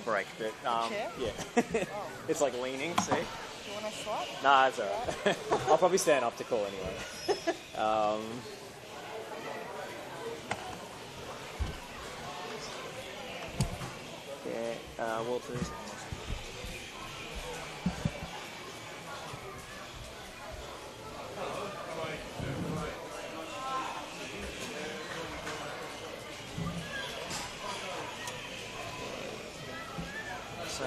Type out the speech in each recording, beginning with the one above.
break, but chair? yeah. Oh. It's like leaning, see? Do you want to swap? Nah, it's alright. I'll probably stand up to call anyway. Walters. So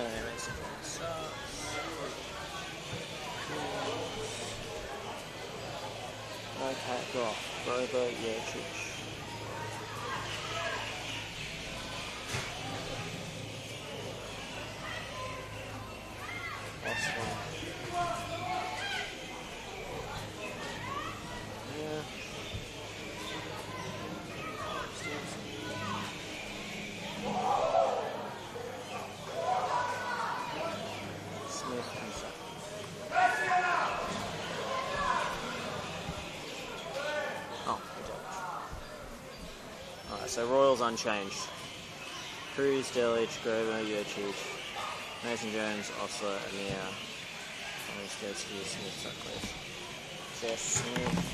okay, Goff, Grover, Yurchich. Yeah. Smith and Sutton. Oh, alright, so Royals unchanged. Cruz, Delich, Grover, Yurchich, Mason Jones, Osler, Amir, Skotsky, Smith, Sutcliffe. Jess Smith.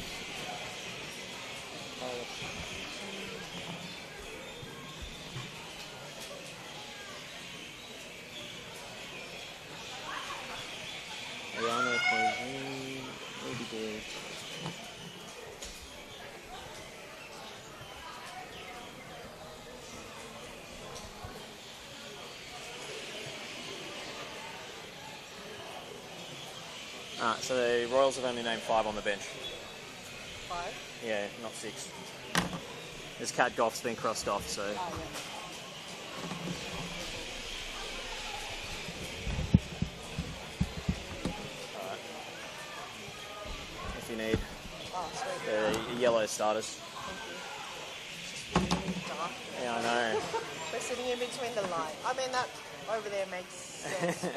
Ayana, Quazine, Ruby Dave. So the Royals have only named 5 on the bench. 5? Yeah, not 6. This Cat Goff's been crossed off, so... Oh, yeah. Alright. If you need Oh, sweet. the yellow starters. Thank you. It's just really dark. Yeah, I know. We're sitting in between the light. I mean, that over there makes sense, but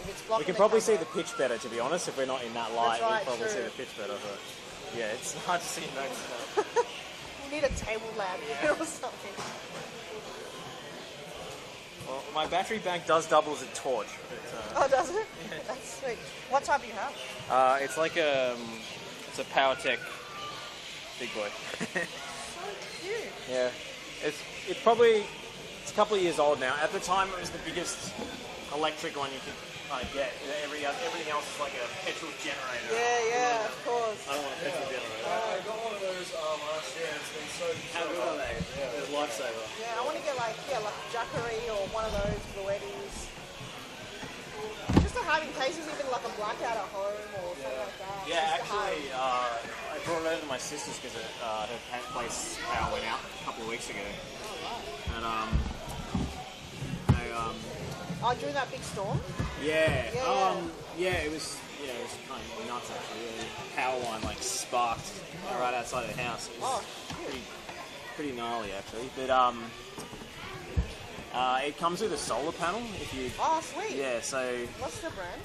if it's blocking We can probably see camera- the pitch better, to be honest. If we're not in that light, right, we can probably true. see the pitch better. But yeah, it's hard to see notes. We need a table lamp here or something. Well, my battery bank does double as a torch. But, Oh, does it? Yeah. That's sweet. What type do you have? it's like it's a PowerTech big boy. So cute. Yeah, it's a couple of years old now. At the time, it was the biggest electric one you could get. Everything else is like a petrol generator. Yeah, of course. I don't want a petrol generator. I got one of those last year. It's been so How good are they? Yeah, it's a lifesaver. Yeah, I want to get like Jackery or one of those Bluettis. Just to have in case there's even like a blackout at home or something like that. Yeah, Just to actually, I brought it over to my sister's because her place power went out a couple of weeks ago. And during that big storm? yeah, Yeah. it was kind of nuts actually. The power line like sparked right outside of the house. It was pretty gnarly actually. But it comes with a solar panel if you. Oh, sweet. Yeah, so What's the brand?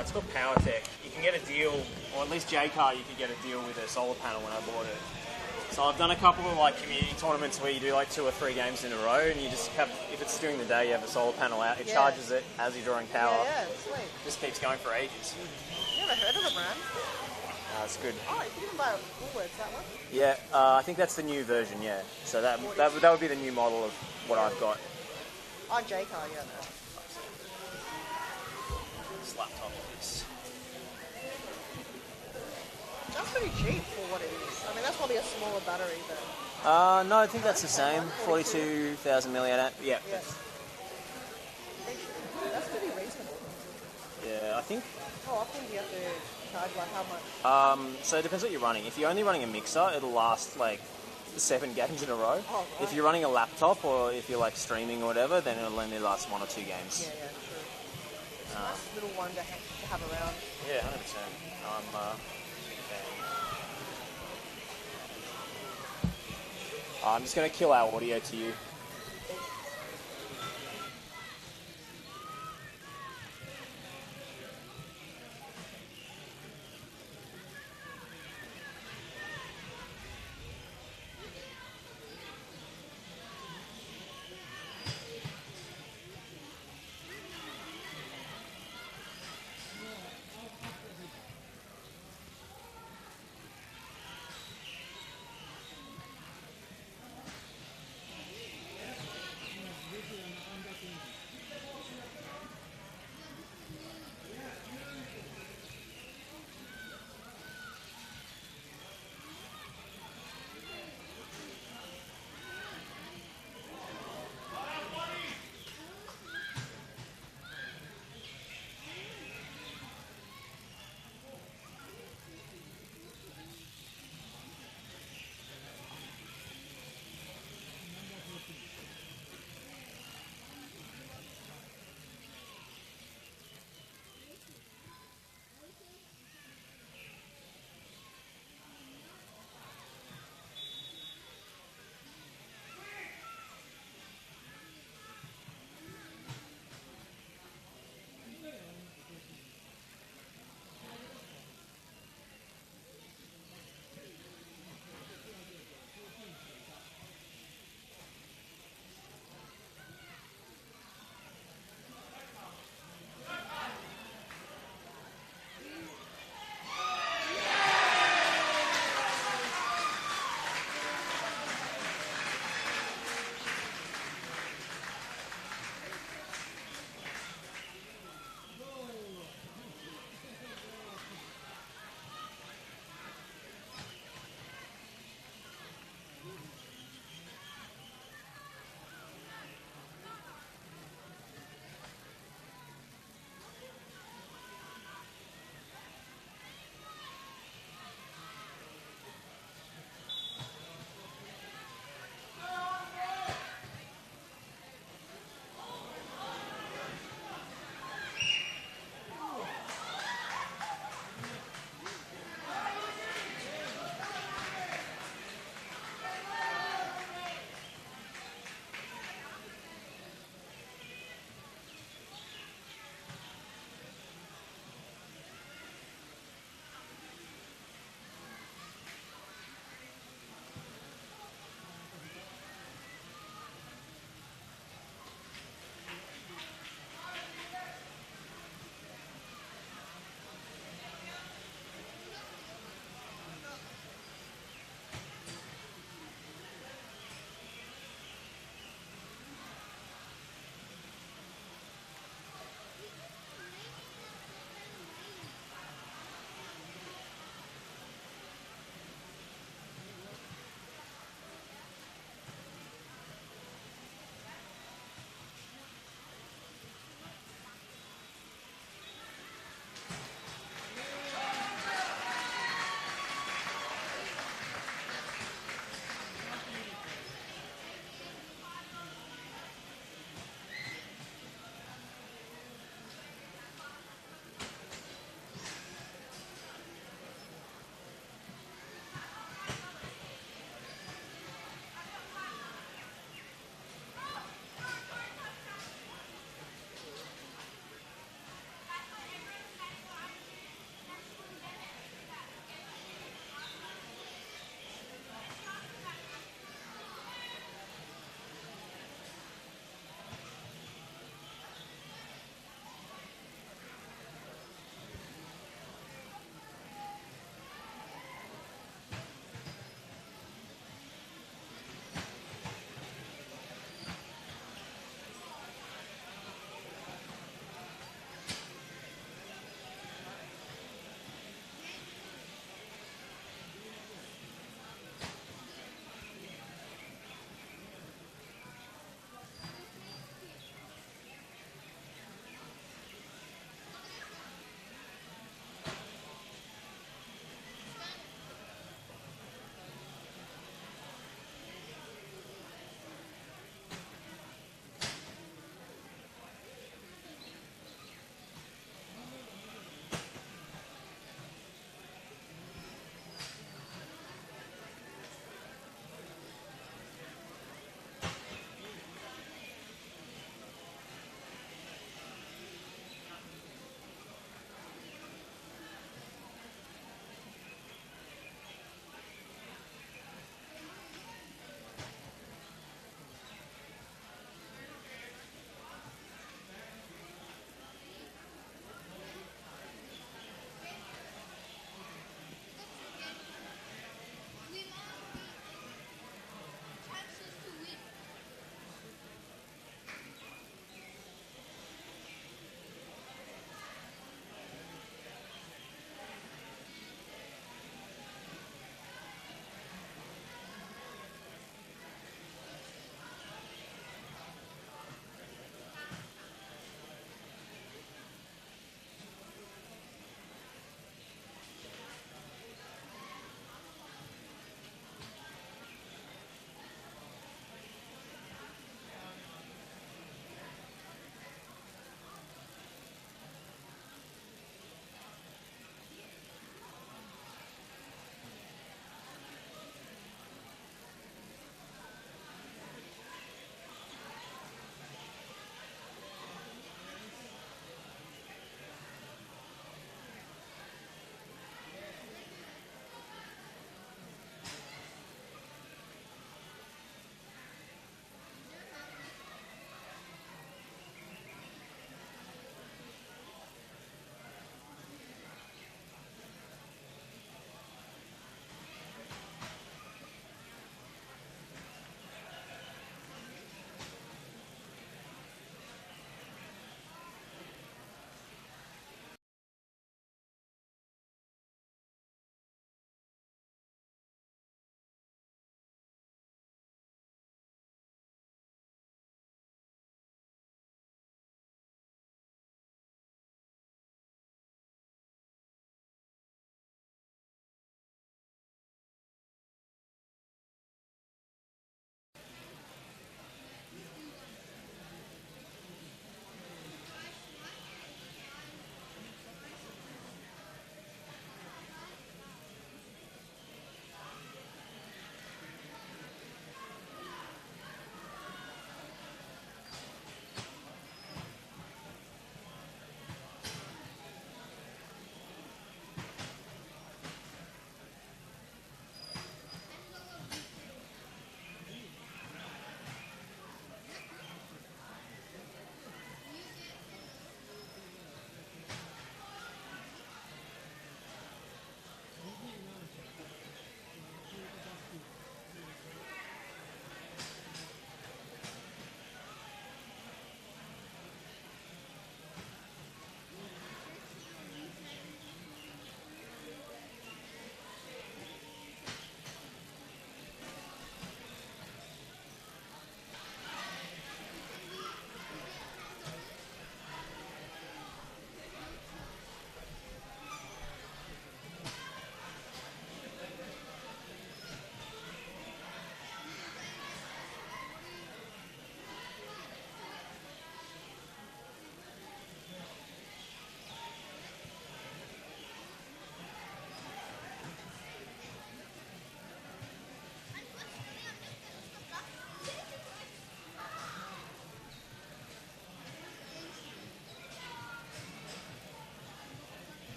it's called PowerTech. You can get a deal, or at least J-Car, you could get a deal with a solar panel when I bought it. So I've done a couple of like community tournaments where you do like 2 or 3 games in a row, and you just have, if it's during the day, you have a solar panel out. It charges it as you're drawing power. Yeah, sweet. Just keeps going for ages. Never heard of the brand. It's good. Oh, you can even buy Woolworths, that one? Yeah, I think that's the new version. Yeah, so that would be the new model of what I've got. Oh, J-Car, yeah. No. This laptop is. That's pretty cheap for what it is. I mean, that's probably a smaller battery, but... No, I think that's the same. 42,000 milliamp. Yeah. Yes. That's pretty reasonable. Yeah, I think. How often do you have to charge, like how much? So it depends what you're running. If you're only running a mixer, it'll last like 7 games in a row. Oh, right. If you're running a laptop or if you're like streaming or whatever, then it'll only last 1 or 2 games. Yeah, true. It's a nice little one to have around. Yeah, 100%. I'm a big fan. I'm just going to kill our audio to you.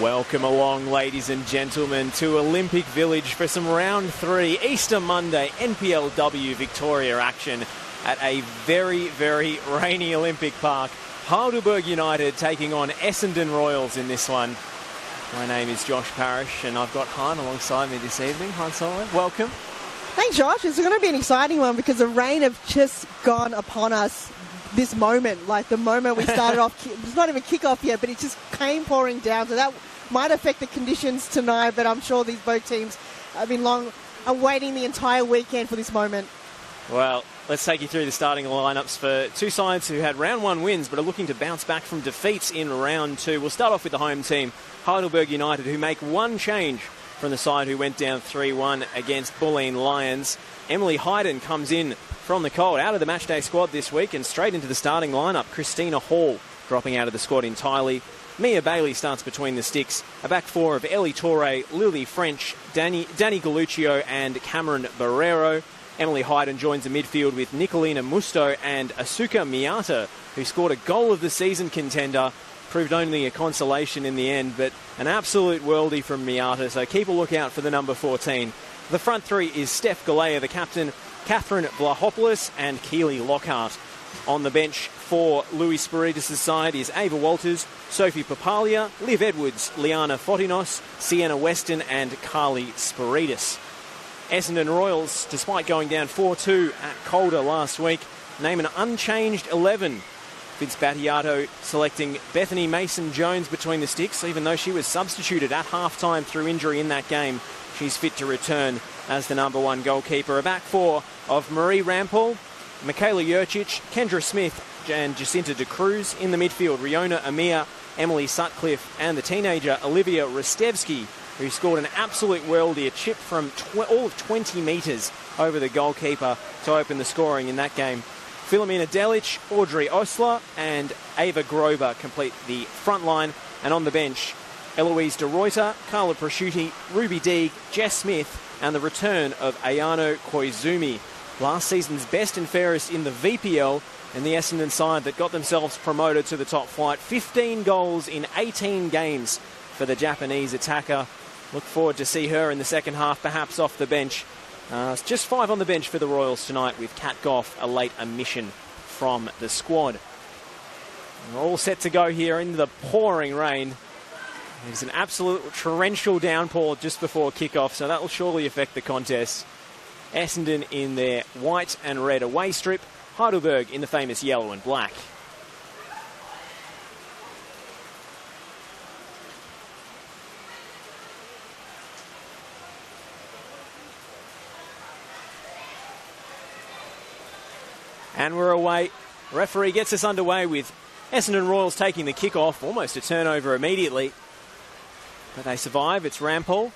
Welcome along, ladies and gentlemen, to Olympic Village for some round 3 Easter Monday NPLW Victoria action at a very, very rainy Olympic Park. Heidelberg United taking on Essendon Royals in this one. My name is Josh Parrish and I've got Han alongside me this evening. Han Solo, welcome. Thanks, Josh. It's going to be an exciting one because the rain have just gone upon us this moment. Like the moment we started off, it's not even kickoff yet, but it just came pouring down. So that might affect the conditions tonight, but I'm sure these both teams have been awaiting the entire weekend for this moment. Well, let's take you through the starting lineups for two sides who had round 1 wins but are looking to bounce back from defeats in round 2. We'll start off with the home team, Heidelberg United, who make one change from the side who went down 3-1 against Bulleen Lions. Emily Hayden comes in from the cold, out of the matchday squad this week and straight into the starting lineup. Christina Hall dropping out of the squad entirely. Mia Bailey starts between the sticks. A back four of Ellie Torre, Lily French, Danny Galluccio and Cameron Barrero. Emily Hayden joins the midfield with Nicolina Musto and Asuka Miata, who scored a goal of the season contender. Proved only a consolation in the end, but an absolute worldie from Miata, so keep a lookout for the number 14. The front three is Steph Galea, the captain, Catherine Vlahopoulos and Keely Lockhart. On the bench for Louis Spiritus' side is Ava Walters, Sophie Papalia, Liv Edwards, Liana Fotinos, Sienna Weston and Carly Spiritus. Essendon Royals, despite going down 4-2 at Calder last week, name an unchanged 11. Vince Battiato selecting Bethany Mason-Jones between the sticks, even though she was substituted at half-time through injury in that game. She's fit to return as the number 1 goalkeeper. A back four of Marie Rampol, Michaela Jurcic, Kendra Smith and Jacinta De Cruz. In the midfield, Riona Amir, Emily Sutcliffe and the teenager Olivia Rostevsky, who scored an absolute worldie, a chip from all of 20 metres over the goalkeeper to open the scoring in that game. Philomena Delic, Audrey Osler and Ava Grover complete the front line. And on the bench, Eloise De Reuter, Carla Prosciutti, Ruby Deeg, Jess Smith and the return of Ayano Koizumi. Last season's best and fairest in the VPL and the Essendon side that got themselves promoted to the top flight. 15 goals in 18 games for the Japanese attacker. Look forward to see her in the second half, perhaps off the bench. Just 5 on the bench for the Royals tonight with Kat Goff, a late omission from the squad. We're all set to go here in the pouring rain. There's an absolute torrential downpour just before kickoff, so that will surely affect the contest. Essendon in their white and red away strip, Heidelberg in the famous yellow and black. And we're away. Referee gets us underway with Essendon Royals taking the kick-off. Almost a turnover immediately. But they survive. It's Rampol.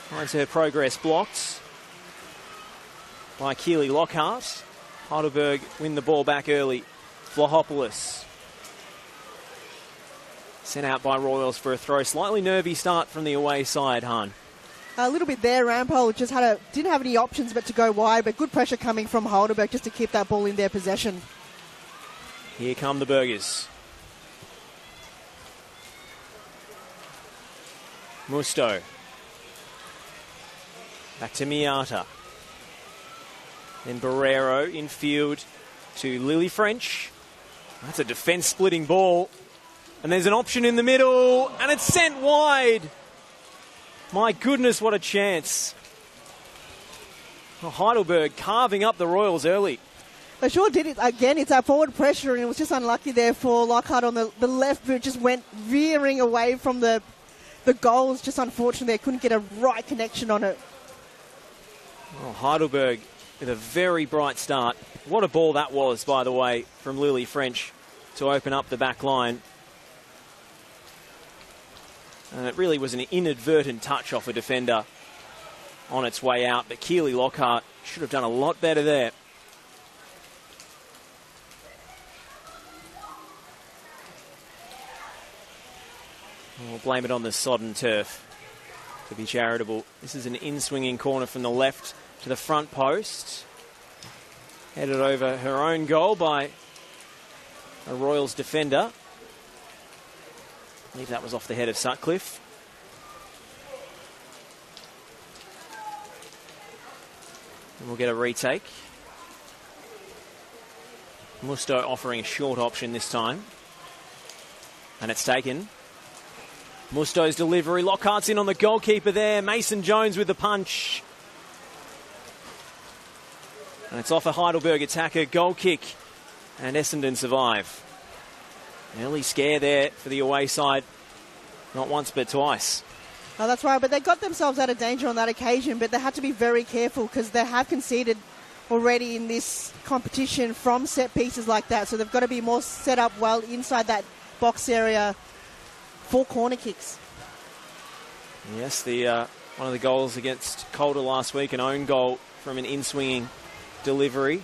Finds her progress blocked by Keely Lockhart. Heidelberg win the ball back early. Vlahopoulos sent out by Royals for a throw. Slightly nervy start from the away side, Han. A little bit there. Rampol just didn't have any options but to go wide, but good pressure coming from Heidelberg just to keep that ball in their possession. Here come the Burgers. Musto. Back to Miata. Then Barrero infield to Lily French. That's a defence-splitting ball. And there's an option in the middle, and it's sent wide. My goodness, what a chance. Heidelberg carving up the Royals early. They sure did it. Again, it's that forward pressure, and it was just unlucky there for Lockhart on the left boot. Just went veering away from the goals. Just unfortunate they couldn't get a right connection on it. Oh, Heidelberg with a very bright start. What a ball that was, by the way, from Lily French to open up the back line. And it really was an inadvertent touch off a defender on its way out. But Keely Lockhart should have done a lot better there. We'll blame it on the sodden turf to be charitable. This is an in-swinging corner from the left to the front post. Headed over her own goal by a Royals defender. I believe that was off the head of Sutcliffe. And we'll get a retake. Musto offering a short option this time. And it's taken. Musto's delivery. Lockhart's in on the goalkeeper there. Mason Jones with the punch. And it's off a Heidelberg attacker. Goal kick. And Essendon survive. Early scare there for the away side. Not once but twice. Oh, that's right, but they got themselves out of danger on that occasion, but they had to be very careful because they have conceded already in this competition from set pieces like that, so they've got to be more set up well inside that box area for corner kicks. Yes, the one of the goals against Calder last week, an own goal from an in-swinging delivery.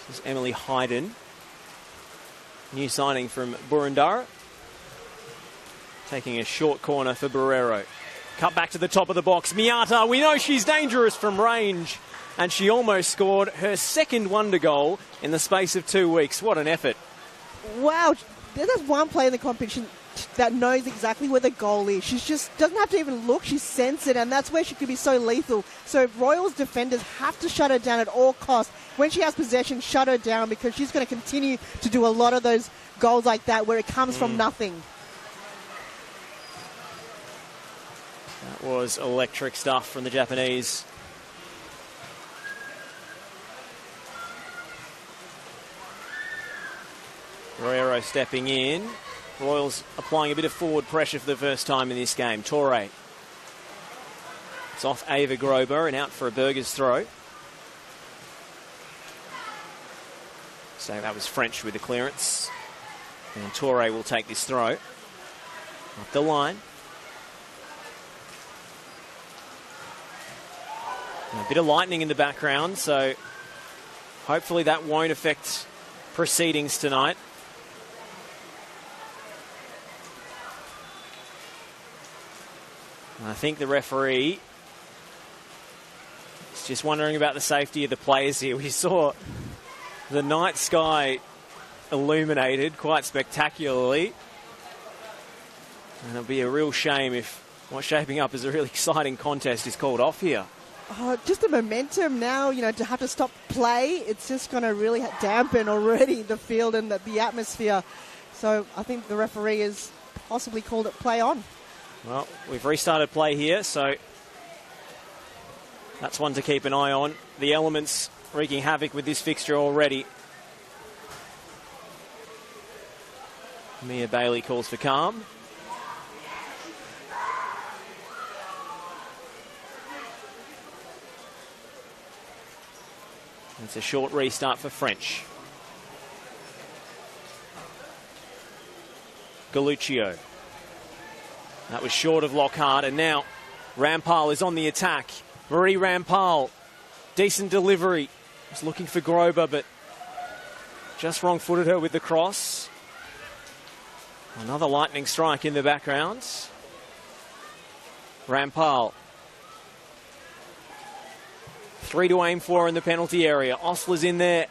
This is Emily Hayden. New signing from Burundara. Taking a short corner for Barrero. Cut back to the top of the box. Miata, we know she's dangerous from range. And she almost scored her second wonder goal in the space of 2 weeks. What an effort. Wow, there's one player in the competition that knows exactly where the goal is. She just doesn't have to even look, she senses it, and that's where she could be so lethal. So Royals defenders have to shut her down at all costs. When she has possession, shut her down because she's going to continue to do a lot of those goals like that where it comes from nothing. That was electric stuff from the Japanese. Barrero stepping in. Royals applying a bit of forward pressure for the first time in this game. Torre. It's off Ava Grober and out for a Burgers throw. So that was French with the clearance. And Torre will take this throw. Up the line. And a bit of lightning in the background, so hopefully that won't affect proceedings tonight. I think the referee is just wondering about the safety of the players here. We saw the night sky illuminated quite spectacularly. And it'll be a real shame if what's shaping up as a really exciting contest is called off here. Oh, just the momentum now, to have to stop play, it's just going to really dampen already the field and the atmosphere. So I think the referee has possibly called it play on. Well, we've restarted play here, so that's one to keep an eye on. The elements wreaking havoc with this fixture already. Mia Bailey calls for calm. It's a short restart for French. Galuccio. That was short of Lockhart, and now Rampal is on the attack. Marie Rampal, decent delivery. Was looking for Grober, but just wrong-footed her with the cross. Another lightning strike in the background. Rampal. 3 to aim for in the penalty area. Osler's in there.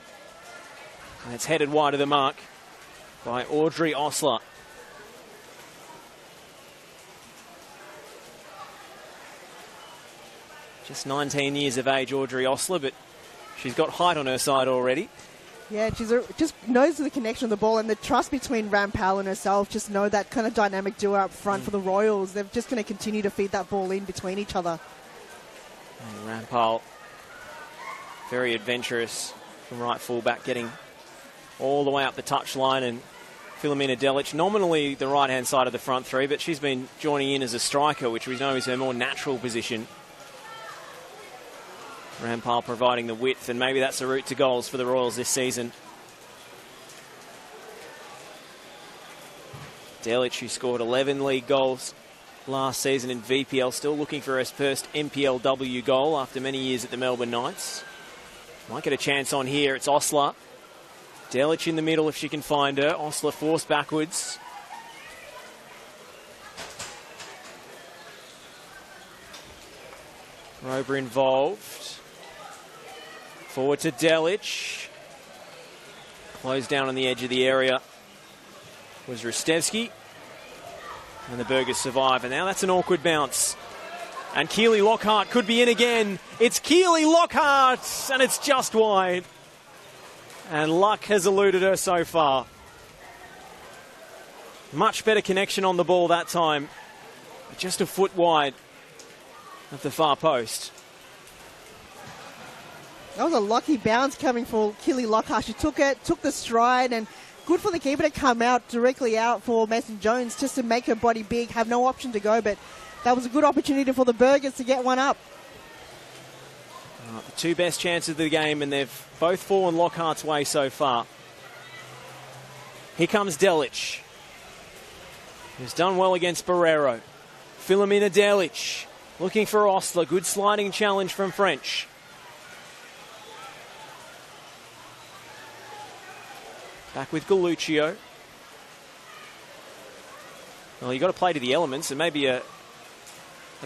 And it's headed wide of the mark by Audrey Osler. Just 19 years of age, Audrey Osler, but she's got height on her side already. Yeah, she's just knows the connection of the ball and the trust between Rampal and herself. Just know that kind of dynamic duo up front for the Royals. They're just going to continue to feed that ball in between each other. And Rampal, very adventurous from right fullback, getting all the way up the touchline, and Philomena Delic, nominally the right-hand side of the front three, but she's been joining in as a striker, which we know is her more natural position. Rampal providing the width, and maybe that's the route to goals for the Royals this season. Delic, who scored 11 league goals last season in VPL, still looking for her first NPLW goal after many years at the Melbourne Knights. Might get a chance on here. It's Osler. Delic in the middle if she can find her. Osler forced backwards. Grober involved. Forward to Delic. Closed down on the edge of the area was Ristevski. And the Burgers survive. And now that's an awkward bounce. And Keely Lockhart could be in again. It's Keely Lockhart, and it's just wide. And luck has eluded her so far. Much better connection on the ball that time. Just a foot wide of the far post. That was a lucky bounce coming for Keely Lockhart. She took it, took the stride, and good for the keeper to come out directly out for Mason Jones just to make her body big, have no option to go, but that was a good opportunity for the Burgers to get one up. The two best chances of the game, and they've both fallen Lockhart's way so far. Here comes Delic, who's done well against Barrero. Philomena Delic looking for Osler. Good sliding challenge from French. Back with Galluccio. Well, you've got to play to the elements, and maybe a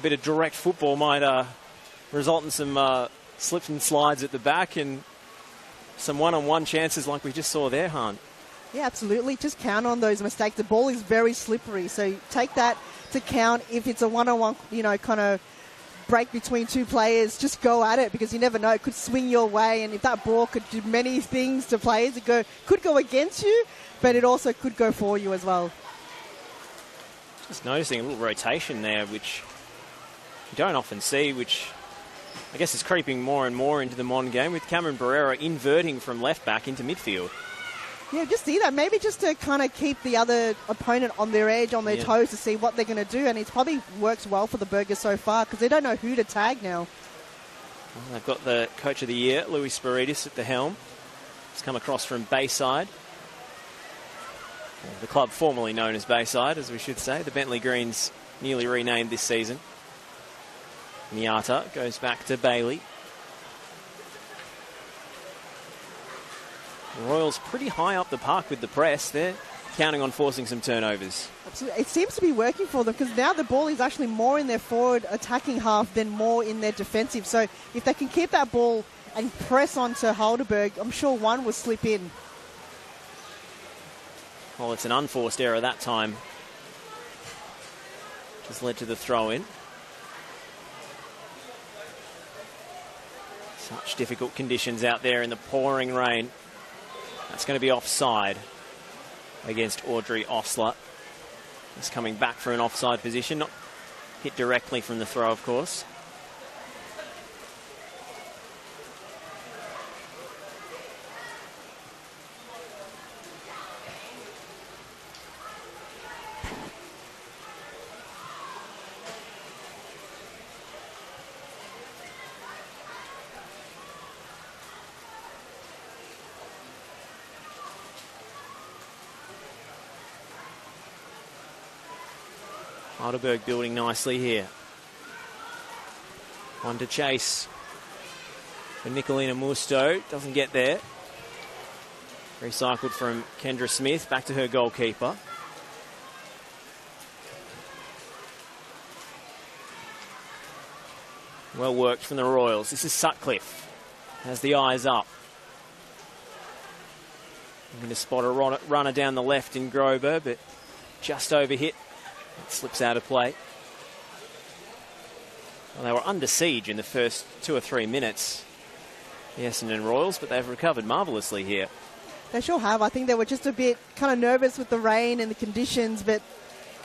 bit of direct football might result in some slips and slides at the back and some one-on-one chances like we just saw there, Han. Yeah, absolutely. Just count on those mistakes. The ball is very slippery, so take that to count. If it's a one-on-one, kind of break between two players, just go at it, because you never know. It could swing your way, and if that ball could do many things to players, it could go against you, but it also could go for you as well. Just noticing a little rotation there, which you don't often see, which I guess is creeping more and more into the modern game, with Cameron Barrera inverting from left back into midfield. Yeah, just see that. Maybe just to kind of keep the other opponent on their edge, on their toes, to see what they're going to do. And it's probably works well for the Burgers so far, because they don't know who to tag now. Well, they've got the Coach of the Year, Louis Spiritus, at the helm. He's come across from Bayside. Well, the club formerly known as Bayside, as we should say. The Bentley Greens newly renamed this season. Miata goes back to Bailey. The Royals pretty high up the park with the press. They're counting on forcing some turnovers. Absolutely. It seems to be working for them, because now the ball is actually more in their forward attacking half than more in their defensive. So if they can keep that ball and press onto Heidelberg, I'm sure one will slip in. Well, it's an unforced error that time. Just led to the throw-in. Such difficult conditions out there in the pouring rain. That's going to be offside against Audrey Osler. He's coming back for an offside position. Not hit directly from the throw, of course. Heidelberg building nicely here. One to chase for Nicolina Musto. Doesn't get there. Recycled from Kendra Smith. Back to her goalkeeper. Well worked from the Royals. This is Sutcliffe. Has the eyes up. I'm going to spot a runner down the left in Grober, but just overhit. It slips out of play. Well, they were under siege in the first 2 or 3 minutes, the Essendon Royals, but they've recovered marvellously here. They sure have. I think they were just a bit kind of nervous with the rain and the conditions, but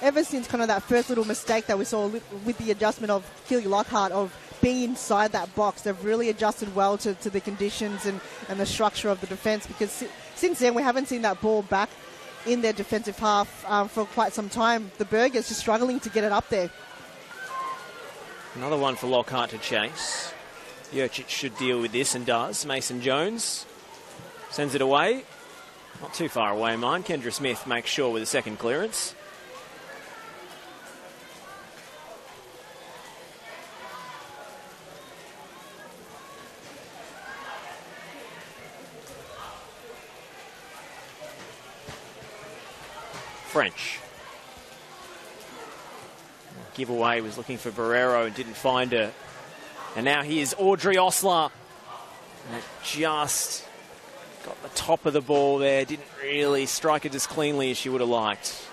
ever since kind of that first little mistake that we saw with the adjustment of Keely Lockhart of being inside that box, they've really adjusted well to the conditions and the structure of the defence, because since then we haven't seen that ball back in their defensive half for quite some time. The Burgers just struggling to get it up there. Another one for Lockhart to chase. Jurcic should deal with this, and does. Mason Jones sends it away. Not too far away, mind. Kendra Smith makes sure with a second clearance. French. Giveaway was looking for Barrero and didn't find her. And now here's Audrey Osler. And it just got the top of the ball there, didn't really strike it as cleanly as she would have liked.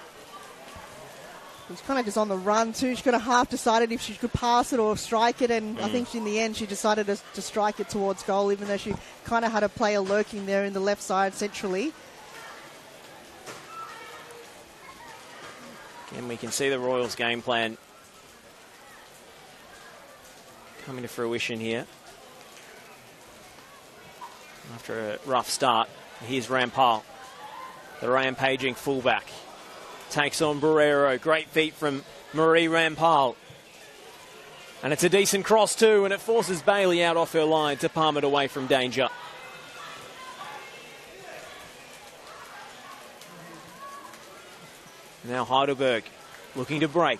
She's kind of just on the run too. She could have half decided if she could pass it or strike it, and I think in the end she decided to strike it towards goal, even though she kind of had a player lurking there in the left side centrally. And we can see the Royals' game plan coming to fruition here. After a rough start, here's Rampal, the rampaging fullback. Takes on Barrero. Great feet from Marie Rampal. And it's a decent cross too, and it forces Bailey out off her line to palm it away from danger. Now Heidelberg looking to break.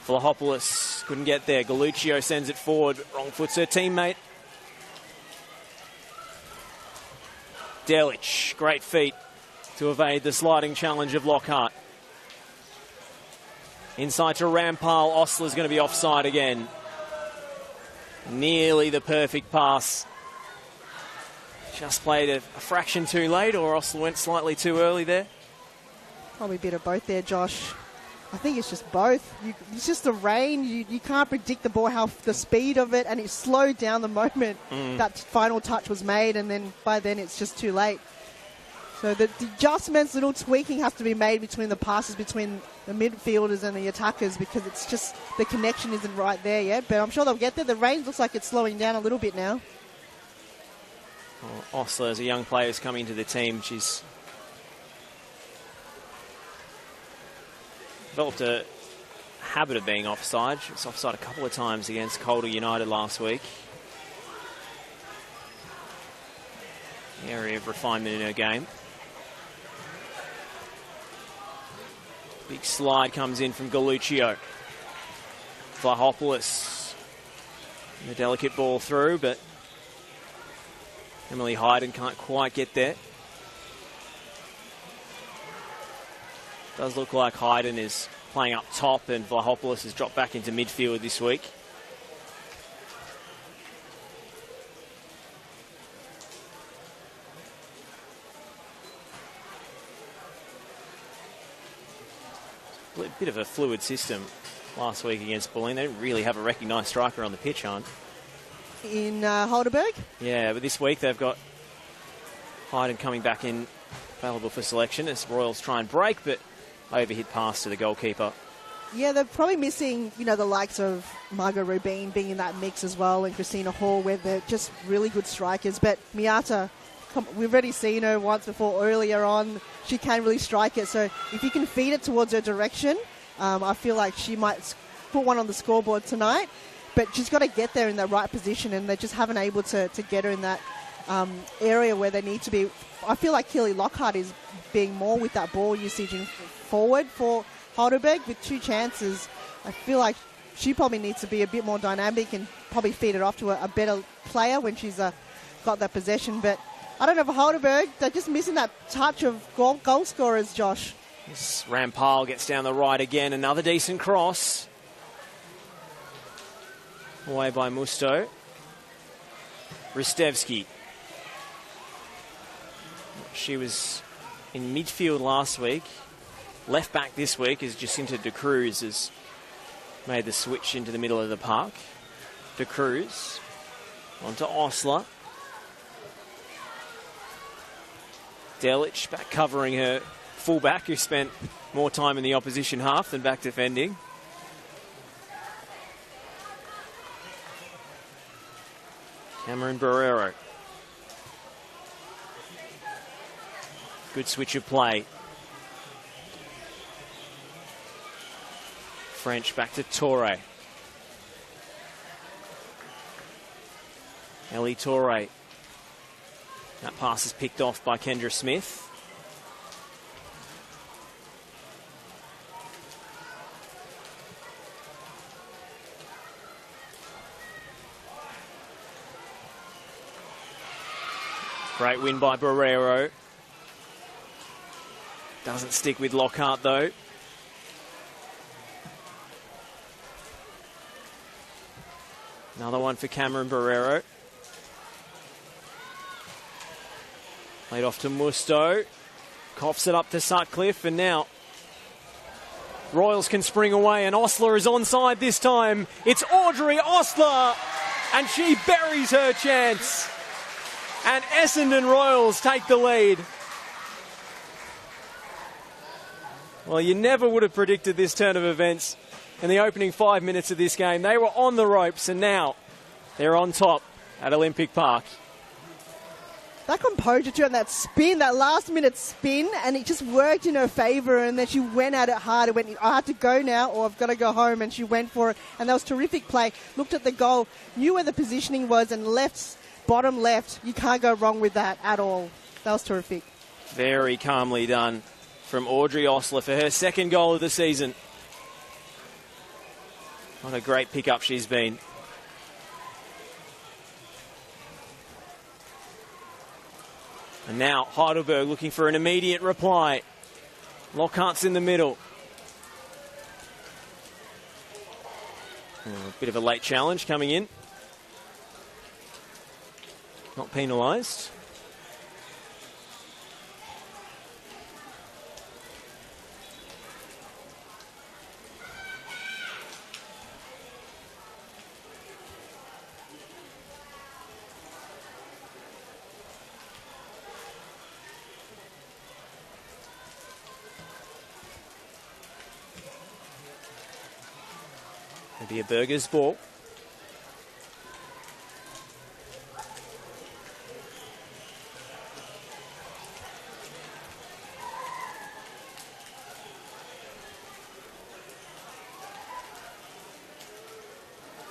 Vlahopoulos couldn't get there. Galluccio sends it forward, but wrong foots her teammate. Delic, great feet to evade the sliding challenge of Lockhart. Inside to Rampal. Osler's going to be offside again. Nearly the perfect pass. Just played a fraction too late, or Osler went slightly too early there. Probably a bit of both there, Josh. I think it's just both. It's just the rain. You can't predict the ball, the speed of it, and it slowed down the moment that final touch was made, and then by then it's just too late. So the adjustments, little tweaking has to be made between the passes between the midfielders and the attackers, because it's just the connection isn't right there yet. But I'm sure they'll get there. The rain looks like it's slowing down a little bit now. Well, Osler, as a young player, is coming to the team. She's developed a habit of being offside. She was offside a couple of times against Calder United last week. The area of refinement in her game. Big slide comes in from Galluccio. Vlahopoulos. The delicate ball through, but Emily Hayden can't quite get there. Does look like Hayden is playing up top, and Vlahopoulos has dropped back into midfield this week. A bit of a fluid system last week against Bulleen. They didn't really have a recognised striker on the pitch, aren't in Heidelberg? Yeah, but this week they've got Hayden coming back in, available for selection as Royals try and break, but overhit pass to the goalkeeper. Yeah, they're probably missing, the likes of Margot Rubin being in that mix as well, and Christina Hall, where they're just really good strikers. But Miata, we've already seen her once before earlier on. She can really strike it. So if you can feed it towards her direction, I feel like she might put one on the scoreboard tonight. But she's got to get there in the right position, and they just haven't able to get her in that area where they need to be. I feel like Keely Lockhart is being more with that ball usage in forward for Heidelberg with 2 chances. I feel like she probably needs to be a bit more dynamic and probably feed it off to a better player when she's got that possession. But I don't know, for Heidelberg, they're just missing that touch of goal scorers, Josh. This Rampal gets down the right again. Another decent cross. Away by Musto. Ristevski. She was in midfield last week. Left back this week as Jacinta De Cruz has made the switch into the middle of the park. De Cruz onto Osler. Delic back covering her fullback, who spent more time in the opposition half than back defending. Cameron Barrero. Good switch of play. French back to Torre. Ellie Torre. That pass is picked off by Kendra Smith. Great win by Barrero. Doesn't stick with Lockhart though. Another one for Cameron Barrero. Played off to Musto. Coughs it up to Sutcliffe, and now Royals can spring away, and Osler is onside this time. It's Audrey Osler, and she buries her chance. And Essendon Royals take the lead. Well, you never would have predicted this turn of events in the opening 5 minutes of this game. They were on the ropes, and now they're on top at Olympic Park. That composure too, and that spin, that last-minute spin, and it just worked in her favour, and then she went at it hard. It went, I have to go now, or I've got to go home, and she went for it. And that was terrific play. Looked at the goal, knew where the positioning was, and left, bottom left. You can't go wrong with that at all. That was terrific. Very calmly done from Audrey Osler for her second goal of the season. What a great pickup she's been. And now Heidelberg looking for an immediate reply. Lockhart's in the middle. A bit of a late challenge coming in. Not penalised. It'll be a Burgers ball.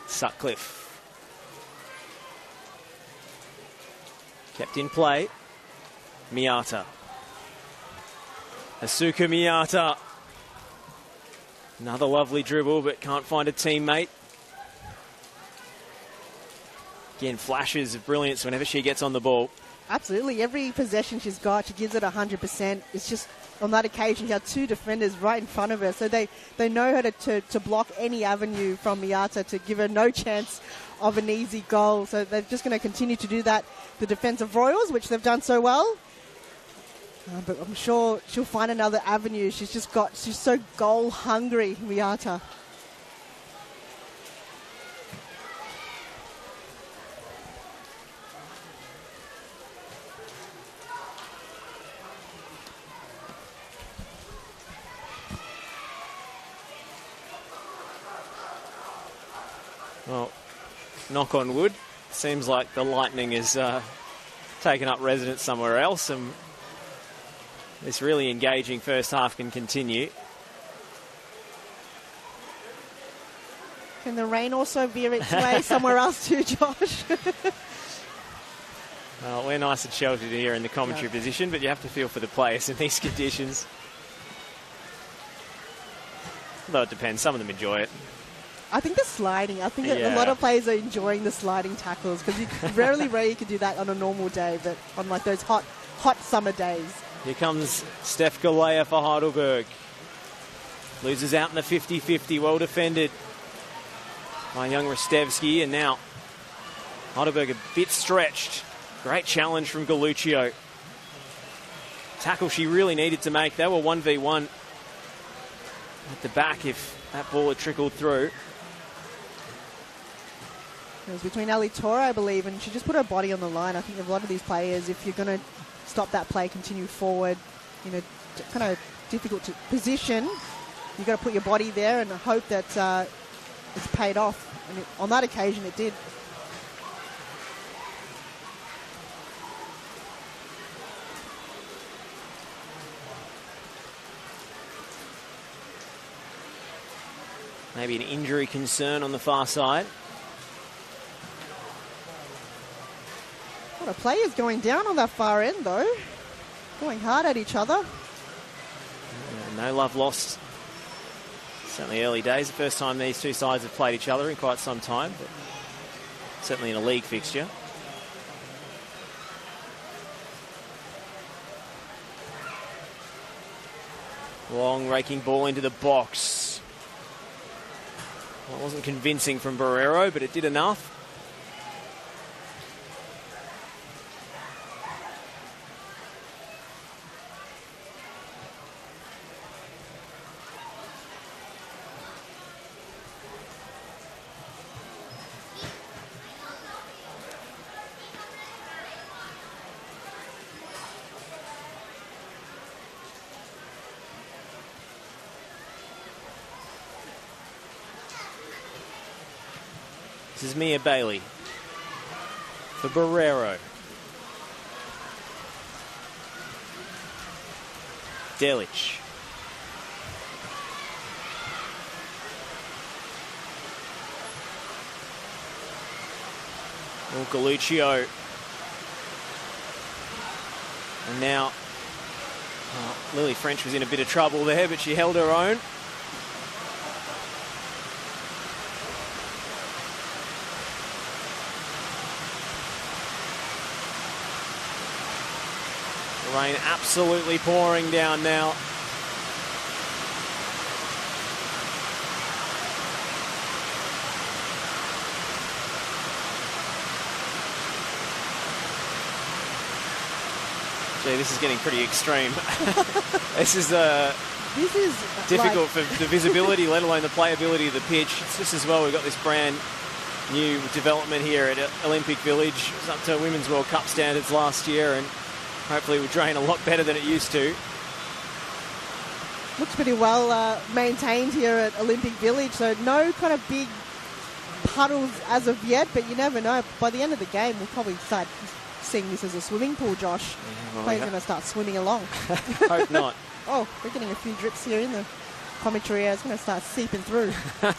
Sutcliffe. Kept in play. Miata. Asuka Miata. Another lovely dribble, but can't find a teammate. Again, flashes of brilliance whenever she gets on the ball. Absolutely. Every possession she's got, she gives it 100%. It's just on that occasion, she had two defenders right in front of her, so they know how to block any avenue from Miata to give her no chance of an easy goal. So they're just going to continue to do that. The defensive Royals, which they've done so well. But I'm sure she'll find another avenue. She's so goal hungry, Miata. Well, knock on wood. Seems like the Lightning is taken up residence somewhere else, and this really engaging first half can continue. Can the rain also veer its way somewhere else too, Josh? Well, we're nice and sheltered here in the commentary position, but you have to feel for the players in these conditions. Although it depends, some of them enjoy it. I think the sliding. I think that a lot of players are enjoying the sliding tackles because rarely you can do that on a normal day, but on like those hot summer days. Here comes Steph Galea for Heidelberg. Loses out in the 50-50. Well defended by young Rostevsky. And now Heidelberg a bit stretched. Great challenge from Galluccio. Tackle she really needed to make. They were 1v1 at the back if that ball had trickled through. It was between Ali Torre, I believe, and she just put her body on the line. I think a lot of these players, if you're going to stop that play, continue forward, kind of difficult to position, you've got to put your body there and hope that it's paid off. And on that occasion, it did. Maybe an injury concern on the far side. The players going down on that far end, though. Going hard at each other. No love lost. Certainly early days. The first time these two sides have played each other in quite some time. But certainly in a league fixture. Long raking ball into the box. Well, it wasn't convincing from Barrero, but it did This is Mia Bailey for Barrero. Delic. Galuccio. And now Lily French was in a bit of trouble there, but she held her own. The rain absolutely pouring down now. Gee, this is getting pretty extreme. This is difficult for the visibility, let alone the playability of the pitch. It's just as well we've got this brand new development here at Olympic Village. It was up to Women's World Cup standards last year, and hopefully it will drain a lot better than it used to. Looks pretty well maintained here at Olympic Village, so no kind of big puddles as of yet, but you never know. By the end of the game, we'll probably start seeing this as a swimming pool, Josh. Yeah, well, players are going to start swimming along. Hope not. Oh, we're getting a few drips here in the commentary area. It's going to start seeping through. Oh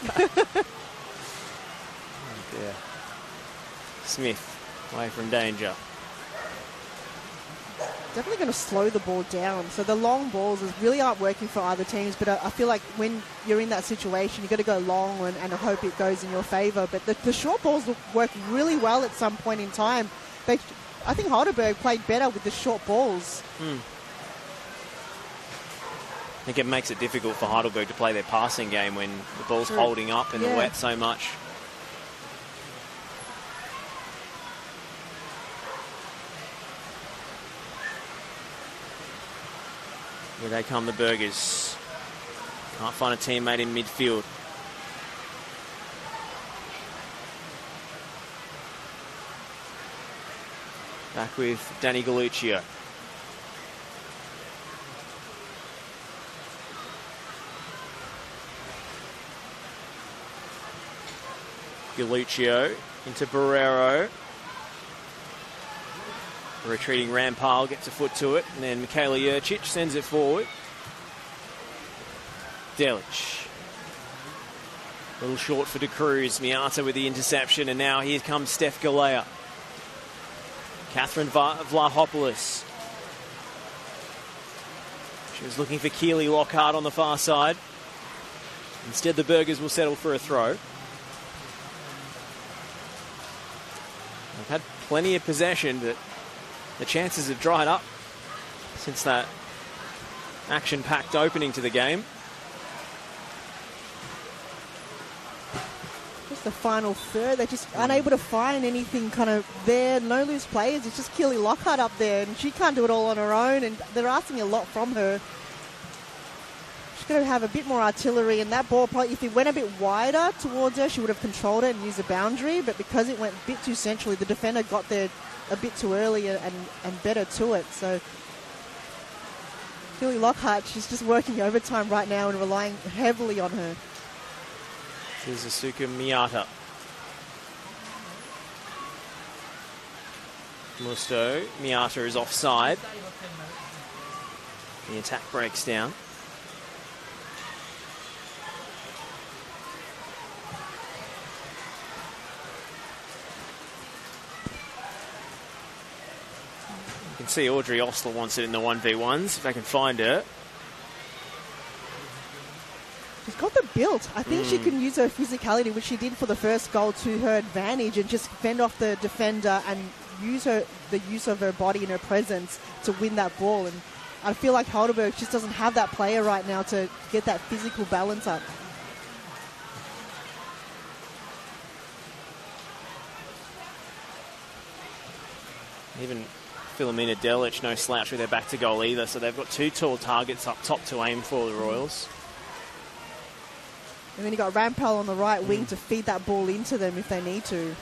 dear. Smith, away from danger. Definitely going to slow the ball down. So the long balls really aren't working for either teams, but I feel like when you're in that situation, you've got to go long and hope it goes in your favour. But the short balls work really well at some point in time. I think Heidelberg played better with the short balls. I think it makes it difficult for Heidelberg to play their passing game when the ball's holding up in the wet so much. Here they come, the Burgers. Can't find a teammate in midfield. Back with Danny Galuccio. Galuccio into Barrero. The retreating Rampal gets a foot to it, and then Michaela Jurcic sends it forward. Delic. A little short for De Cruz. Miata with the interception, and now here comes Steph Galea. Catherine Vlahopoulos. She was looking for Keely Lockhart on the far side. Instead, the Burgers will settle for a throw. They've had plenty of possession, but the chances have dried up since that action-packed opening to the game. Just the final third, they're just unable to find anything kind of there. No loose players. It's just Keely Lockhart up there, and she can't do it all on her own, and they're asking a lot from her. She's going to have a bit more artillery, and that ball, probably, if it went a bit wider towards her, she would have controlled it and used the boundary, but because it went a bit too centrally, the defender got there a bit too early and better to it. So Keely Lockhart, she's just working overtime right now and relying heavily on her. This is Asuka Miata. Musto. Miata is offside. The attack breaks down. You can see Audrey Ostler wants it in the 1v1s, if they can find her. She's got the build. I think she can use her physicality, which she did for the first goal, to her advantage and just fend off the defender and use the use of her body and her presence to win that ball. And I feel like Heidelberg just doesn't have that player right now to get that physical balance up. Even Philomena Delic, no slouch with their back to goal either, so they've got two tall targets up top to aim for, the Royals. And then you got Rampal on the right wing to feed that ball into them if they need to.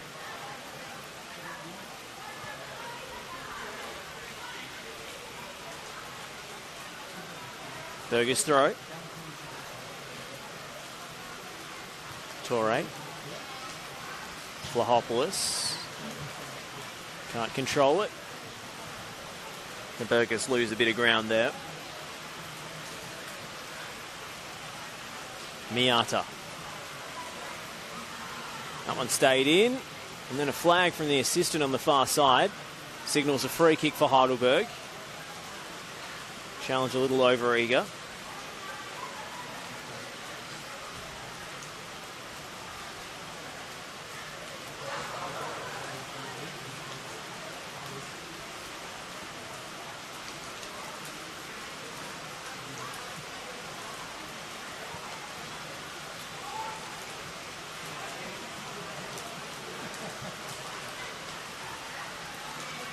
Burgers throw. Torre. Vlahopoulos can't control it. The Burgers lose a bit of ground there. Miata. That one stayed in. And then a flag from the assistant on the far side. Signals a free kick for Heidelberg. Challenge a little over-eager.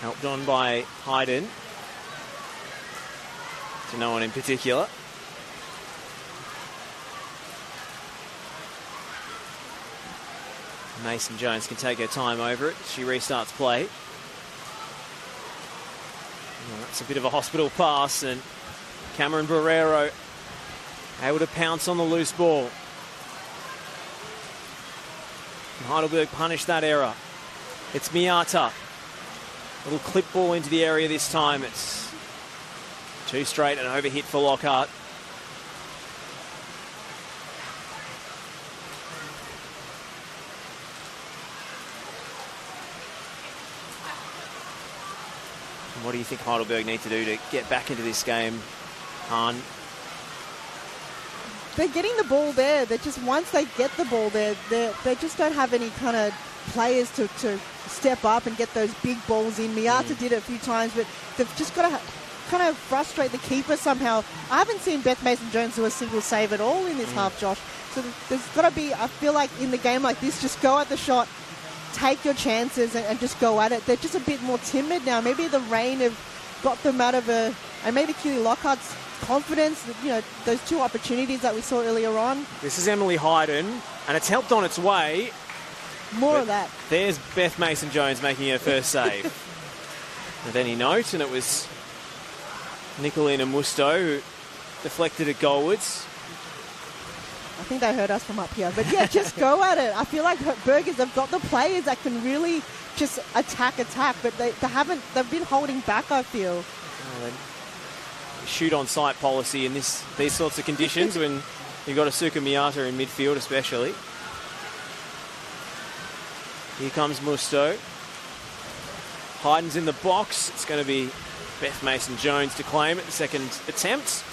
Helped on by Hayden. To no one in particular. Mason Jones can take her time over it. She restarts play. Well, that's a bit of a hospital pass, and Cameron Barrero able to pounce on the loose ball. And Heidelberg punished that error. It's Miata. Little clip ball into the area this time. It's too straight and overhit for Lockhart. And what do you think Heidelberg need to do to get back into this game, Han? They're getting the ball there. They're just, once they get the ball there, they just don't have any kind of players to step up and get those big balls in. Miata did it a few times, but they've just got to kind of frustrate the keeper somehow. I haven't seen Beth Mason-Jones do a single save at all in this half, Josh. So there's got to be, I feel like in the game like this, just go at the shot, take your chances and just go at it. They're just a bit more timid now. Maybe the rain have got them out of and maybe Keely Lockhart's confidence, you know, those two opportunities that we saw earlier on. This is Emily Hayden, and it's helped on its way. More of that. There's Beth Mason-Jones making her first save. With any note, and it was Nicolina Musto who deflected it goalwards. I think they heard us from up here. But yeah, just go at it. I feel like Burgers have got the players that can really just attack, but they've been holding back, I feel. Shoot on sight policy in these sorts of conditions when you've got Asuka Miata in midfield especially. Here comes Musto. Hayden's in the box. It's going to be Beth Mason-Jones to claim it, the second attempt.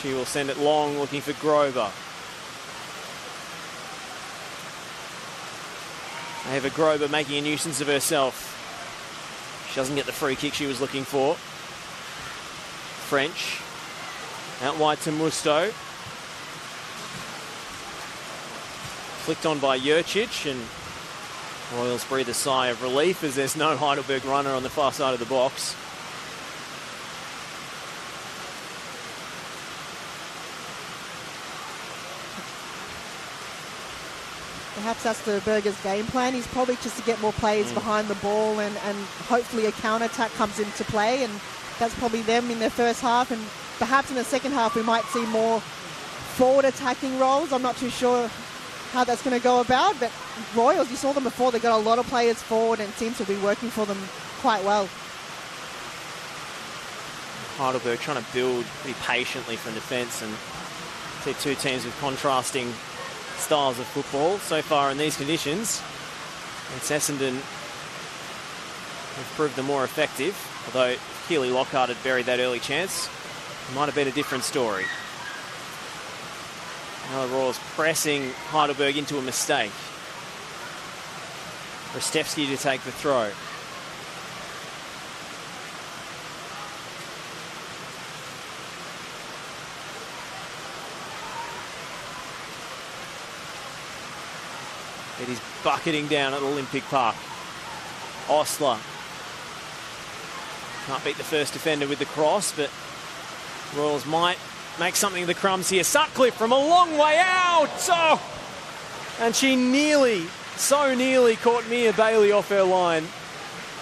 She will send it long, looking for Grover. Ava Grover making a nuisance of herself. She doesn't get the free kick she was looking for. French. Out wide to Musto. Flicked on by Jurcic, and Royals breathe a sigh of relief as there's no Heidelberg runner on the far side of the box. Perhaps that's the Burgers' game plan. He's probably just to get more players behind the ball and hopefully a counter-attack comes into play, and that's probably them in their first half, and perhaps in the second half we might see more forward attacking roles. I'm not too sure how that's going to go about, but Royals, you saw them before, they got a lot of players forward and it seems to be working for them quite well. Heidelberg trying to build pretty patiently from defence, and see two teams with contrasting styles of football so far in these conditions. And Essendon have proved the more effective, although if Keely Lockhart had buried that early chance, it might have been a different story. Now the Royals pressing Heidelberg into a mistake. Rostevsky to take the throw. It is bucketing down at Olympic Park. Osler can't beat the first defender with the cross, but Royals might make something of the crumbs here. Sutcliffe from a long way out. Oh! And she so nearly caught Mia Bailey off her line.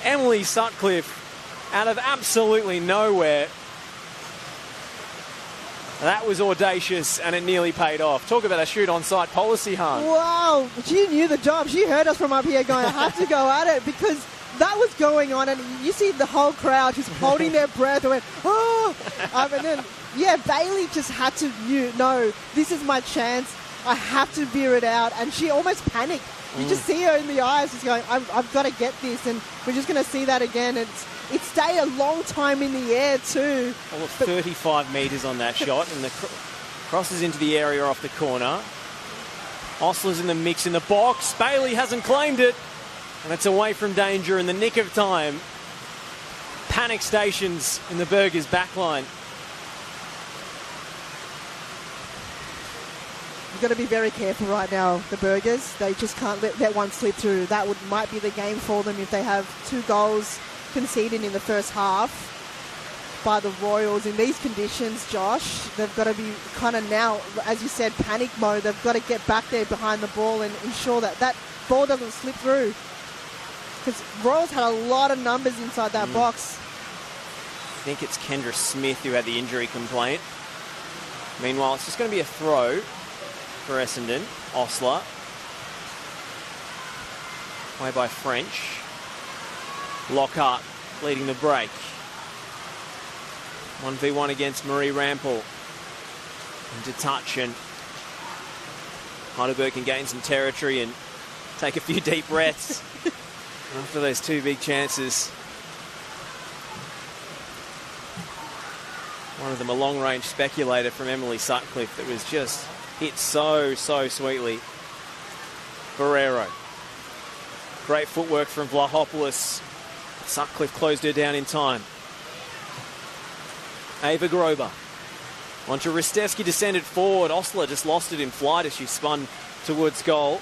Emily Sutcliffe out of absolutely nowhere. That was audacious, and it nearly paid off. Talk about a shoot-on-sight policy, Han. Wow, she knew the job. She heard us from up here going, I have to go at it, because that was going on, and you see the whole crowd just holding their breath and went, oh! And then, yeah, Bailey just had to know, this is my chance. I have to veer it out, and she almost panicked. You just see her in the eyes just going, I've got to get this, and we're just going to see that again. It stayed a long time in the air too. Well, 35 metres on that shot, and the crosses into the area off the corner. Osler's in the mix in the box. Bailey hasn't claimed it, and it's away from danger in the nick of time. Panic stations in the Burgers backline. You've got to be very careful right now, the Burgers. They just can't let that one slip through. That might be the game for them if they have 2 goals conceded in the first half by the Royals. In these conditions, Josh, they've got to be kind of now, as you said, panic mode. They've got to get back there behind the ball and ensure that that ball doesn't slip through. Because Royals had a lot of numbers inside that box. I think it's Kendra Smith who had the injury complaint. Meanwhile, it's just going to be a throw for Essendon. Osler. Away by French. Lockhart leading the break. 1v1 against Marie Rampal. Into touch, and Heidelberg can gain some territory and take a few deep breaths after those 2 big chances. One of them a long-range speculator from Emily Sutcliffe that was just hit so sweetly. Barrero. Great footwork from Vlahopoulos. Sutcliffe closed her down in time. Ava Grober. Onto Ristevski, descended forward. Osler just lost it in flight as she spun towards goal.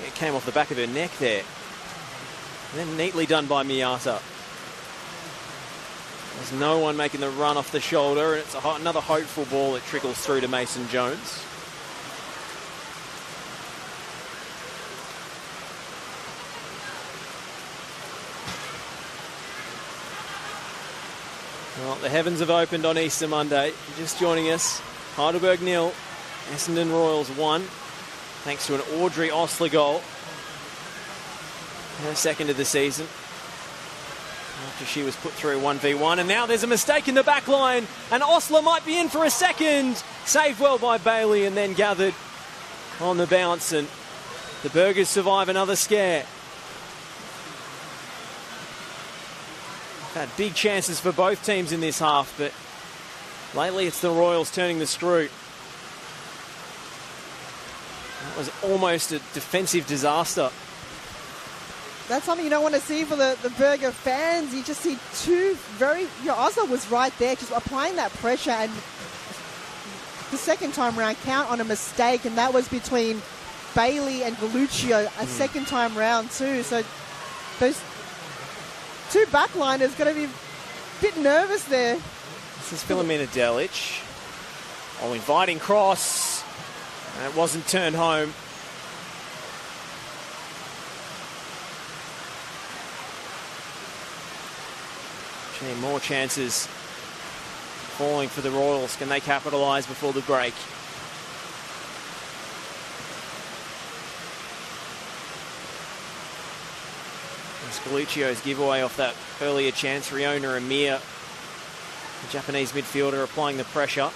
It came off the back of her neck there. And then neatly done by Miata. There's no one making the run off the shoulder, and it's another hopeful ball that trickles through to Mason Jones. Well, the heavens have opened on Easter Monday. Just joining us, Heidelberg 0, Essendon Royals 1, thanks to an Audrey Osler goal. Her second of the season, after she was put through 1v1. And now there's a mistake in the back line, and Osler might be in for a second. Saved well by Bailey, and then gathered on the bounce, and the Burgers survive another scare. Had big chances for both teams in this half, but lately it's the Royals turning the screw. That was almost a defensive disaster. That's something you don't want to see for the Burger fans. You just see Osler was right there, just applying that pressure, and the second time round count on a mistake, and that was between Bailey and Galluccio a second time round too. So those 2 backliners going to be a bit nervous there. This is Philomena Delic. Oh, inviting cross. And it wasn't turned home. Actually, more chances falling for the Royals. Can they capitalise before the break? Galluccio's giveaway off that earlier chance. Riona Amir, the Japanese midfielder, applying the pressure.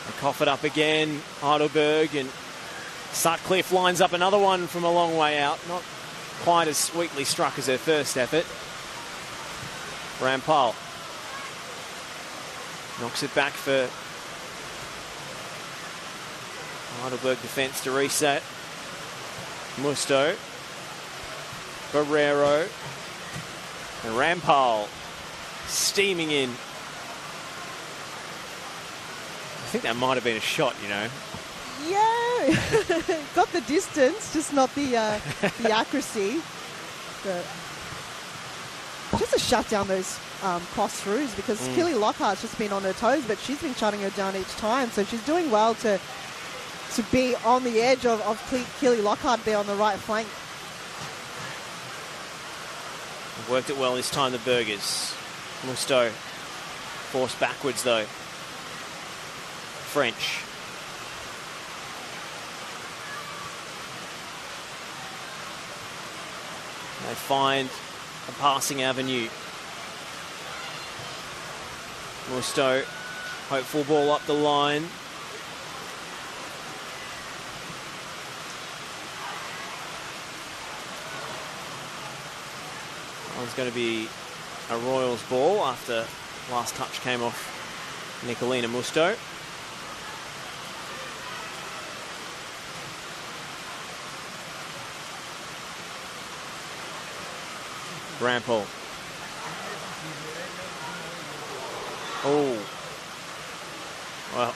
They cough it up again, Heidelberg, and Sutcliffe lines up another one from a long way out. Not quite as sweetly struck as her first effort. Rampal knocks it back for Heidelberg defence to reset. Musto, Barrero, and Rampal steaming in. I think that might have been a shot, you know. Yeah, got the distance, just not the accuracy. Just to shut down those cross throughs, because Kelly Lockhart's just been on her toes, but she's been shutting her down each time. So she's doing well to to be on the edge of Keely Lockhart there on the right flank. Worked it well this time, the Burgers. Musto forced backwards though. French. They find a passing avenue. Musto, hopeful ball up the line. One's going to be a Royals ball after last touch came off Nicolina Musto. Rampal. Oh. Well,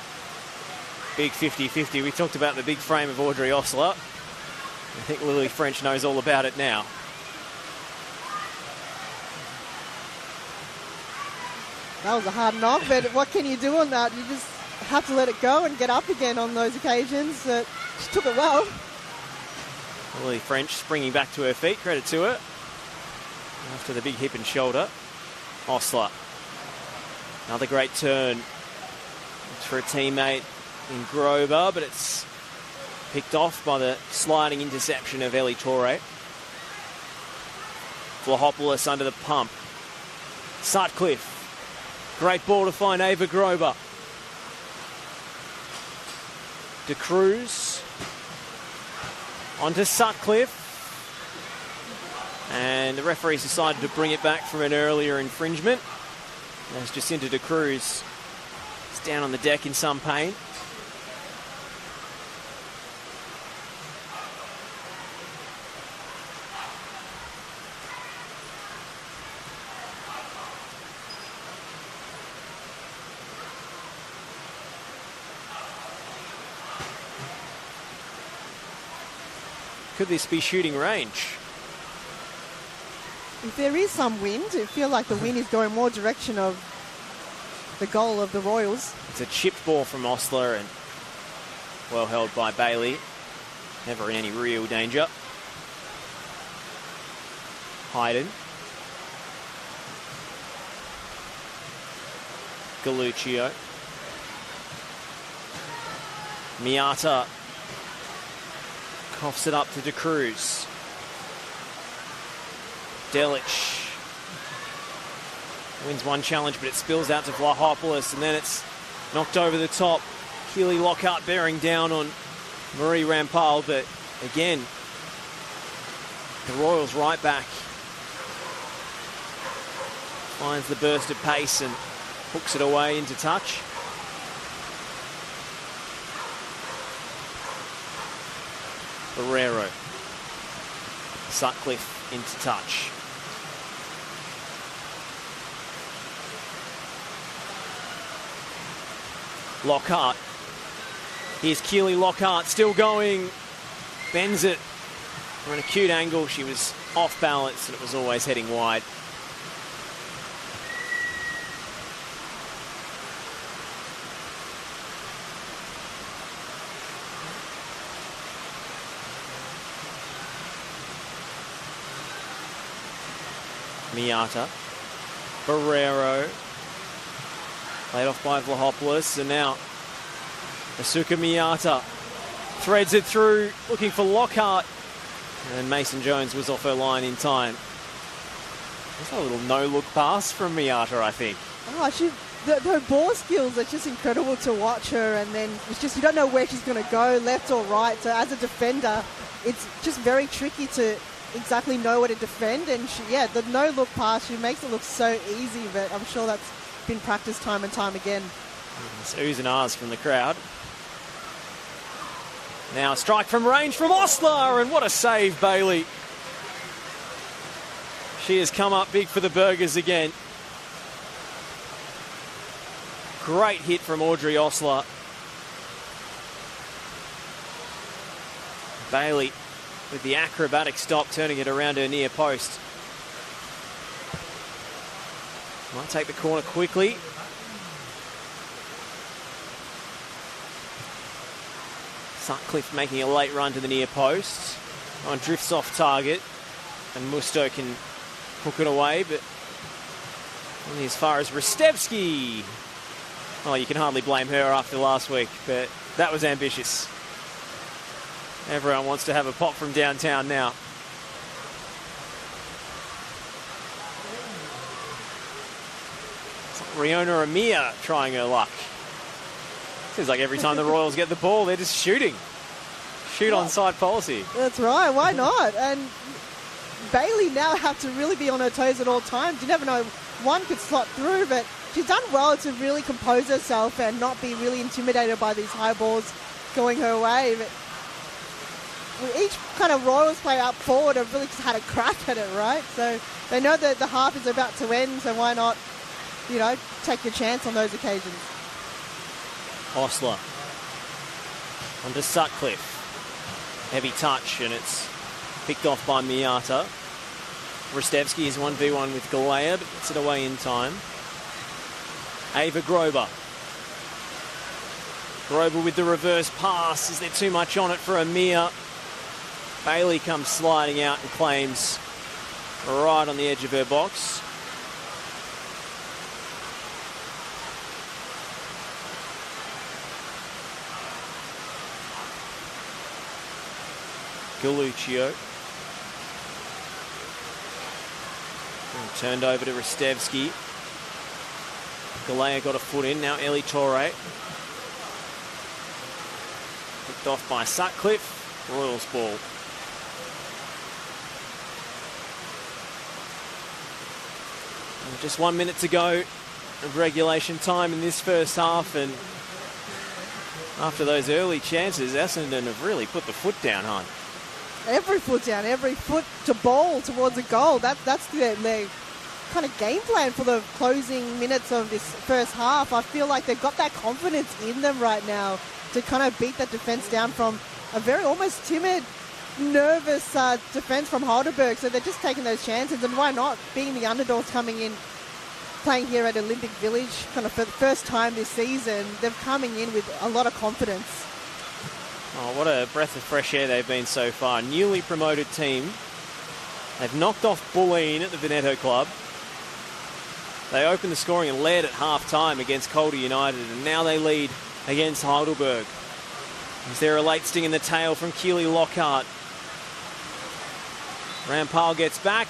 big 50-50. We talked about the big frame of Audrey Osler. I think Lily French knows all about it now. That was a hard knock, but what can you do on that? You just have to let it go and get up again on those occasions. She took it well. Lily French springing back to her feet. Credit to her. After the big hip and shoulder. Osler. Another great turn. It's for a teammate in Grover, but it's picked off by the sliding interception of Ellie Torre. Vlahopoulos under the pump. Sutcliffe. Great ball to find Ava Grover. De Cruz. Onto Sutcliffe. And the referees decided to bring it back from an earlier infringement. As Jacinta De Cruz is down on the deck in some pain. Could this be shooting range? If there is some wind, it feels like the wind is going more direction of the goal of the Royals. It's a chipped ball from Osler and well held by Bailey. Never in any real danger. Hayden. Galluccio. Miata coughs it up to De Cruz. Delic wins one challenge, but it spills out to Vlahopoulos, and then it's knocked over the top. Keely Lockhart bearing down on Marie Rampal, but again, the Royals right back finds the burst of pace and hooks it away into touch. Barrero. Sutcliffe into touch. Lockhart. Here's Keely Lockhart still going. Bends it from an acute angle. She was off balance and it was always heading wide. Miata. Barrero. Laid off by Vlahopoulos, and now Asuka Miata threads it through, looking for Lockhart, and Mason Jones was off her line in time. That's a little no-look pass from Miata, I think. Oh, her ball skills are just incredible to watch her, and then it's just you don't know where she's going to go, left or right. So as a defender, it's just very tricky to exactly know where to defend. And the no-look pass, she makes it look so easy, but I'm sure that's been practiced time and time again. It's oohs and ahs from the crowd. Now a strike from range from Osler, and what a save, Bailey. She has come up big for the Burgers again. Great hit from Audrey Osler. Bailey with the acrobatic stop, turning it around her near post. Might take the corner quickly. Sutcliffe making a late run to the near post. On drifts off target, and Musto can hook it away, but only as far as Ristevski. Oh, you can hardly blame her after last week, but that was ambitious. Everyone wants to have a pop from downtown now. Riona Amir trying her luck. Seems like every time the Royals get the ball, they're just shooting. Shoot on side policy. That's right, why not? And Bailey now have to really be on her toes at all times. You never know, one could slot through, but she's done well to really compose herself and not be really intimidated by these high balls going her way. But each kind of Royals player up forward have really just had a crack at it, right? So they know that the half is about to end, so why not, you know, take your chance on those occasions. Osler onto Sutcliffe. Heavy touch, and it's picked off by Miata. Ristevski is 1v1 with Galea, but gets it away in time. Ava Grober. Grober with the reverse pass. Is there too much on it for Amir? Bailey comes sliding out and claims right on the edge of her box. Galuccio. And turned over to Ristevski. Galea got a foot in. Now Ellie Torre. Picked off by Sutcliffe. Royals ball. And just 1 minute to go of regulation time in this first half, and after those early chances, Essendon have really put the foot down, hon. Every foot down, every foot to bowl towards a goal. That's their kind of game plan for the closing minutes of this first half. I feel like they've got that confidence in them right now to kind of beat that defence down from a very almost timid, nervous defence from Heidelberg. So they're just taking those chances, and why not? Being the underdogs coming in, playing here at Olympic Village, kind of for the first time this season, they're coming in with a lot of confidence. Oh, what a breath of fresh air they've been so far. Newly promoted team. They've knocked off Bulleen at the Veneto Club. They opened the scoring and led at half-time against Calder United, and now they lead against Heidelberg. Is there a late sting in the tail from Keely Lockhart? Rampal gets back,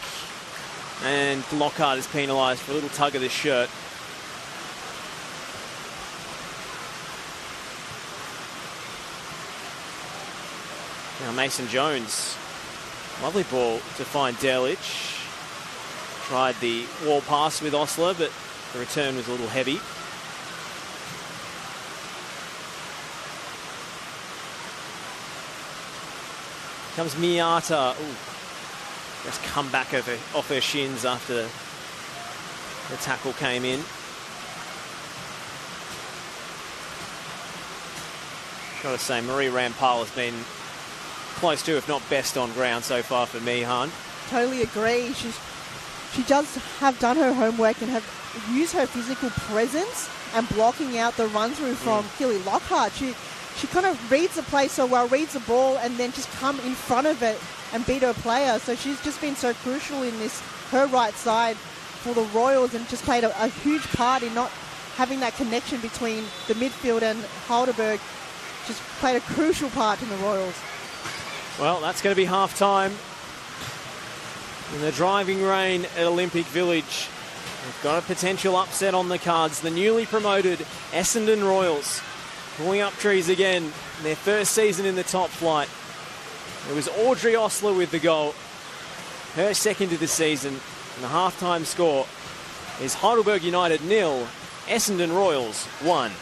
and Lockhart is penalised for a little tug of the shirt. Now Mason Jones, lovely ball to find Delich. Tried the wall pass with Osler, but the return was a little heavy. Comes Miata. Ooh. Just come back off her shins after the tackle came in. Got to say, Marie Rampal has been close to, if not best on ground so far for me, Han. Totally agree. She does have done her homework and have used her physical presence and blocking out the run through from Keely Lockhart. She kind of reads the play so well, reads the ball, and then just come in front of it and beat her player. So she's just been so crucial in this, her right side for the Royals, and just played a huge part in not having that connection between the midfield and Heidelberg. Just played a crucial part in the Royals. Well, that's going to be half-time. In the driving rain at Olympic Village, we've got a potential upset on the cards. The newly promoted Essendon Royals pulling up trees again in their first season in the top flight. It was Audrey Osler with the goal, her second of the season, and the half-time score is Heidelberg United 0, Essendon Royals 1.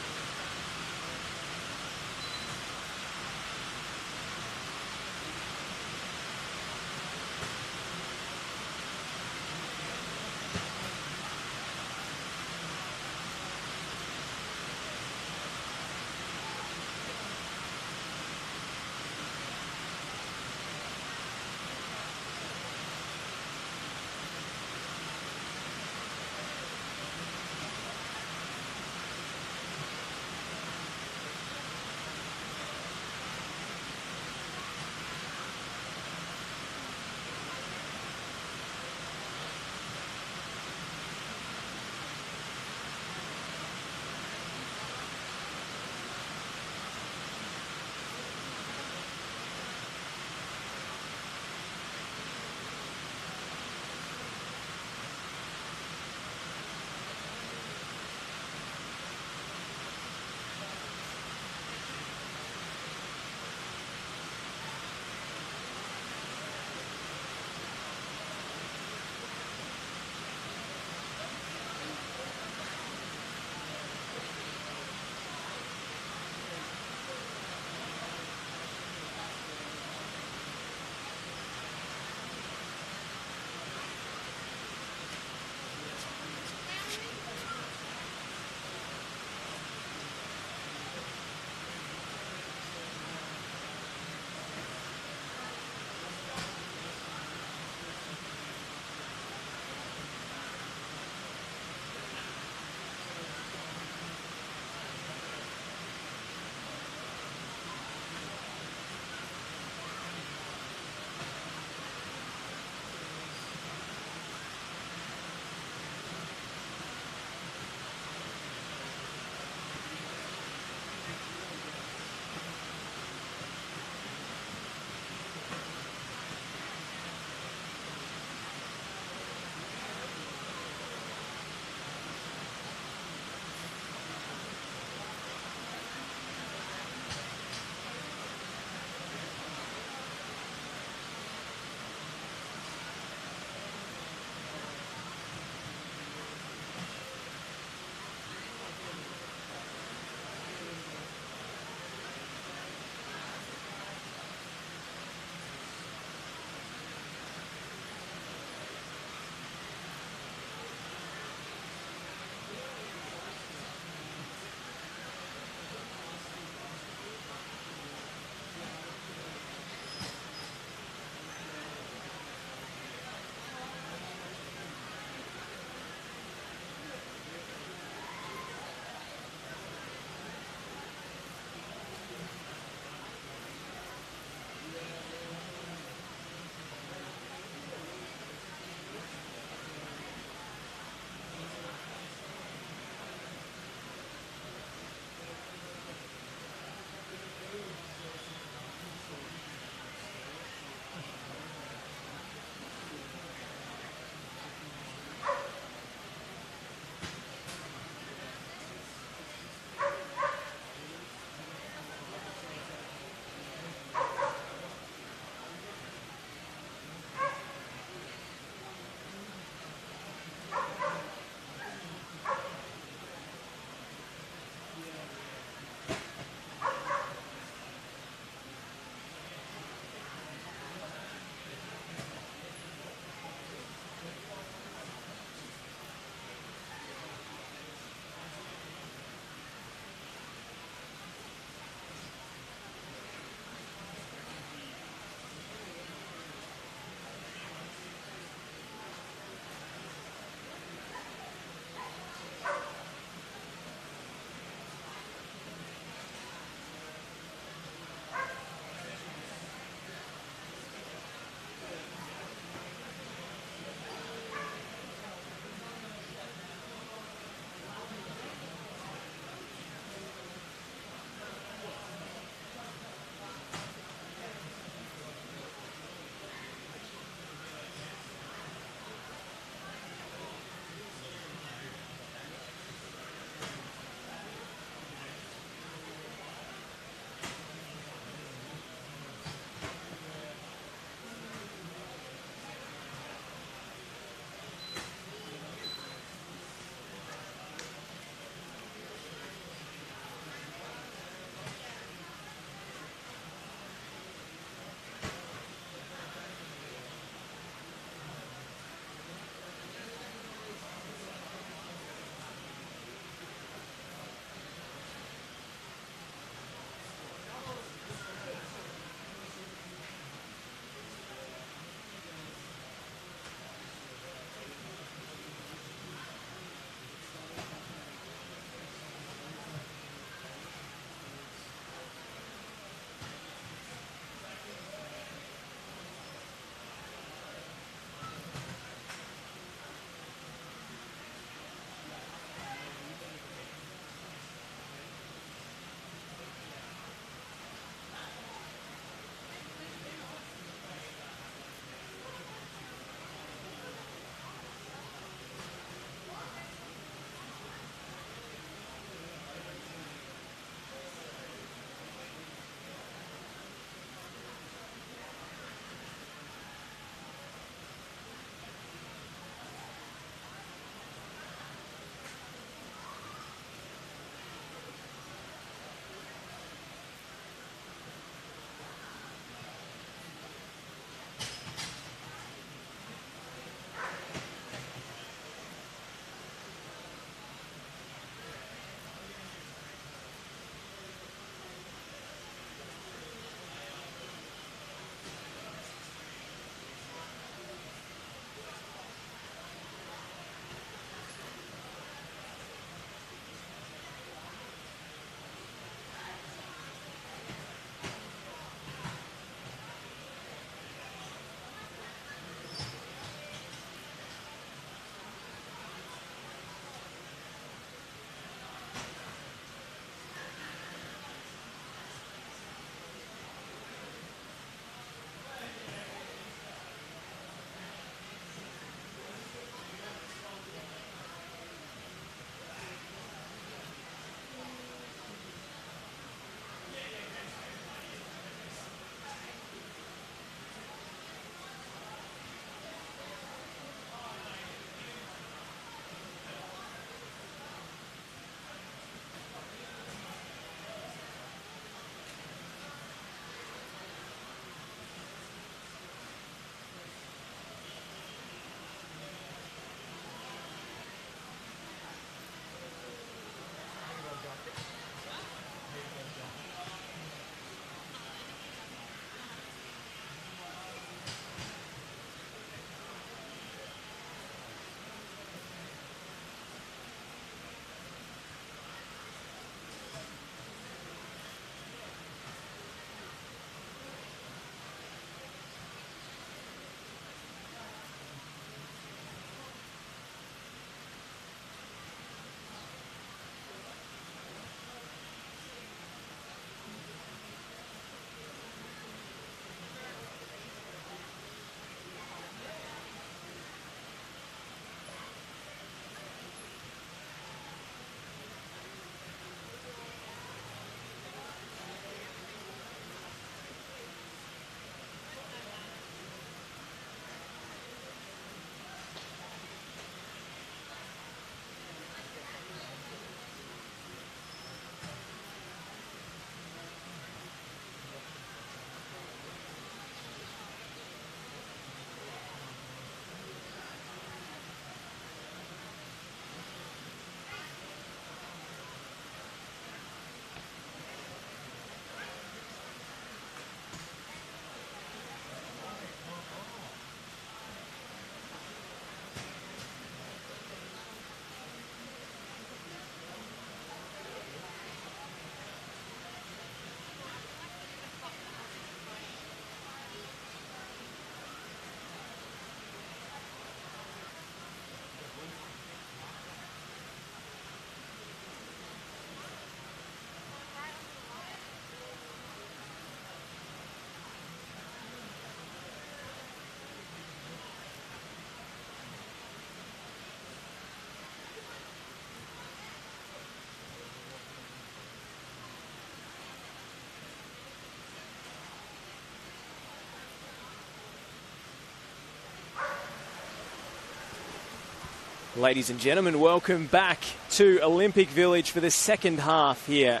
Ladies and gentlemen, welcome back to Olympic Village for the second half here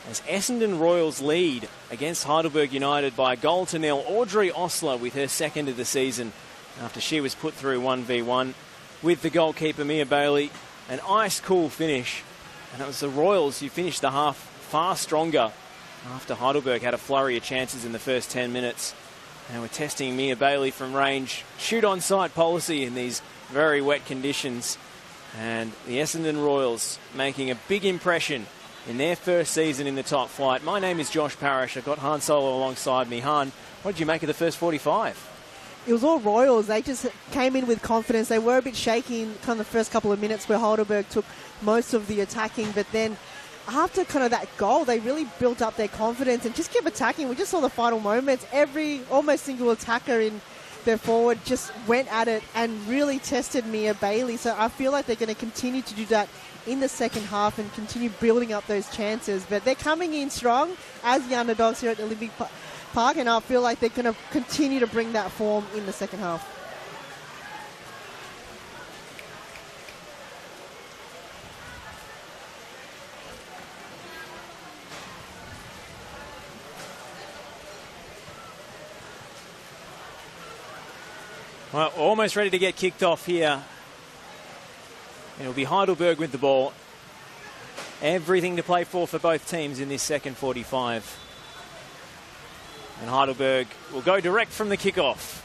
as Essendon Royals lead against Heidelberg United by a goal to nil. Audrey Osler with her second of the season after she was put through 1v1 with the goalkeeper Mia Bailey. An ice-cool finish, and it was the Royals who finished the half far stronger after Heidelberg had a flurry of chances in the first 10 minutes. And we're testing Mia Bailey from range. Shoot on sight policy in these very wet conditions. And the Essendon Royals making a big impression in their first season in the top flight. My name is Josh Parrish. I've got Han Solo alongside me. Han, what did you make of the first 45? It was all Royals. They just came in with confidence. They were a bit shaky in kind of the first couple of minutes where Heidelberg took most of the attacking, but then after kind of that goal, they really built up their confidence and just kept attacking. We just saw the final moments. Every almost single attacker in their forward just went at it and really tested Mia Bailey. So I feel like they're going to continue to do that in the second half and continue building up those chances. But they're coming in strong as the underdogs here at the Olympic Park, and I feel like they're going to continue to bring that form in the second half. Well, almost ready to get kicked off here. It'll be Heidelberg with the ball. Everything to play for both teams in this second 45. And Heidelberg will go direct from the kickoff.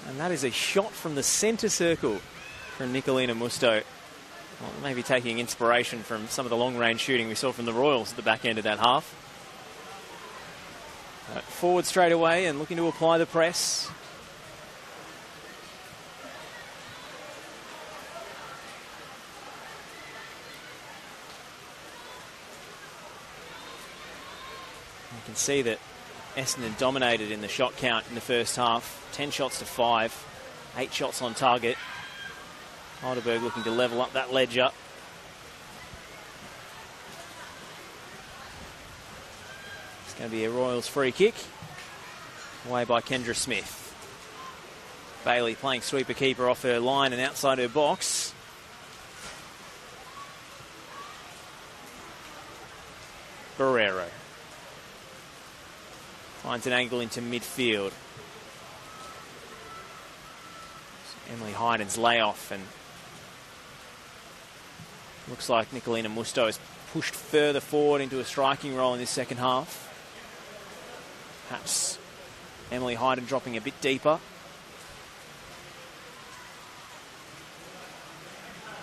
And that is a shot from the centre circle from Nicolina Musto. Well, maybe taking inspiration from some of the long-range shooting we saw from the Royals at the back end of that half. Forward straight away and looking to apply the press. You can see that Essendon dominated in the shot count in the first half. 10 shots to 5, 8 shots on target. Heidelberg looking to level up that ledger. It's going to be a Royals free kick. Away by Kendra Smith. Bailey playing sweeper keeper off her line and outside her box. Barrero finds an angle into midfield. Emily Hyden's layoff, and looks like Nicolina Musto has pushed further forward into a striking role in this second half. Perhaps Emily Hyden dropping a bit deeper.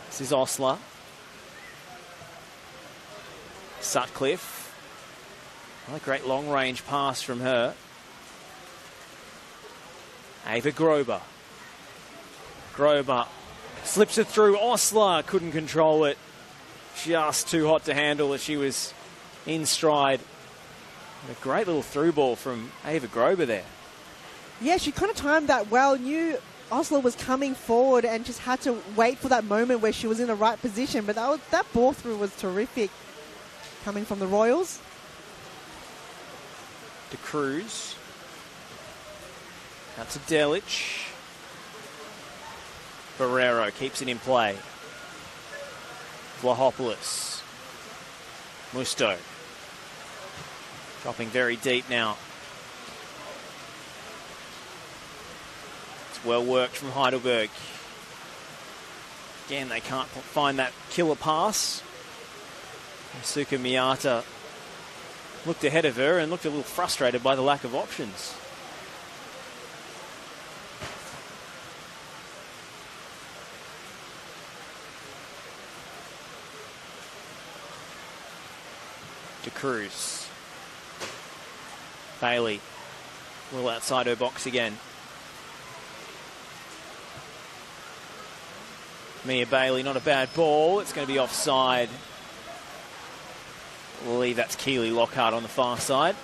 This is Osler. Sutcliffe. Another great long-range pass from her. Ava Grober. Grober slips it through. Osler couldn't control it. Just too hot to handle as she was in stride. A great little through ball from Ava Grober there. Yeah, she kind of timed that well. Knew Osler was coming forward and just had to wait for that moment where she was in the right position. But that ball through was terrific coming from the Royals. To Cruz. Out to Delic. Barrero keeps it in play. Vlahopoulos. Musto. Dropping very deep now. It's well worked from Heidelberg. Again, they can't find that killer pass. Suka Miata looked ahead of her and looked a little frustrated by the lack of options. To Cruz. Bailey, well outside her box again. Mia Bailey, not a bad ball. It's going to be offside. I believe that's Keely Lockhart on the far side.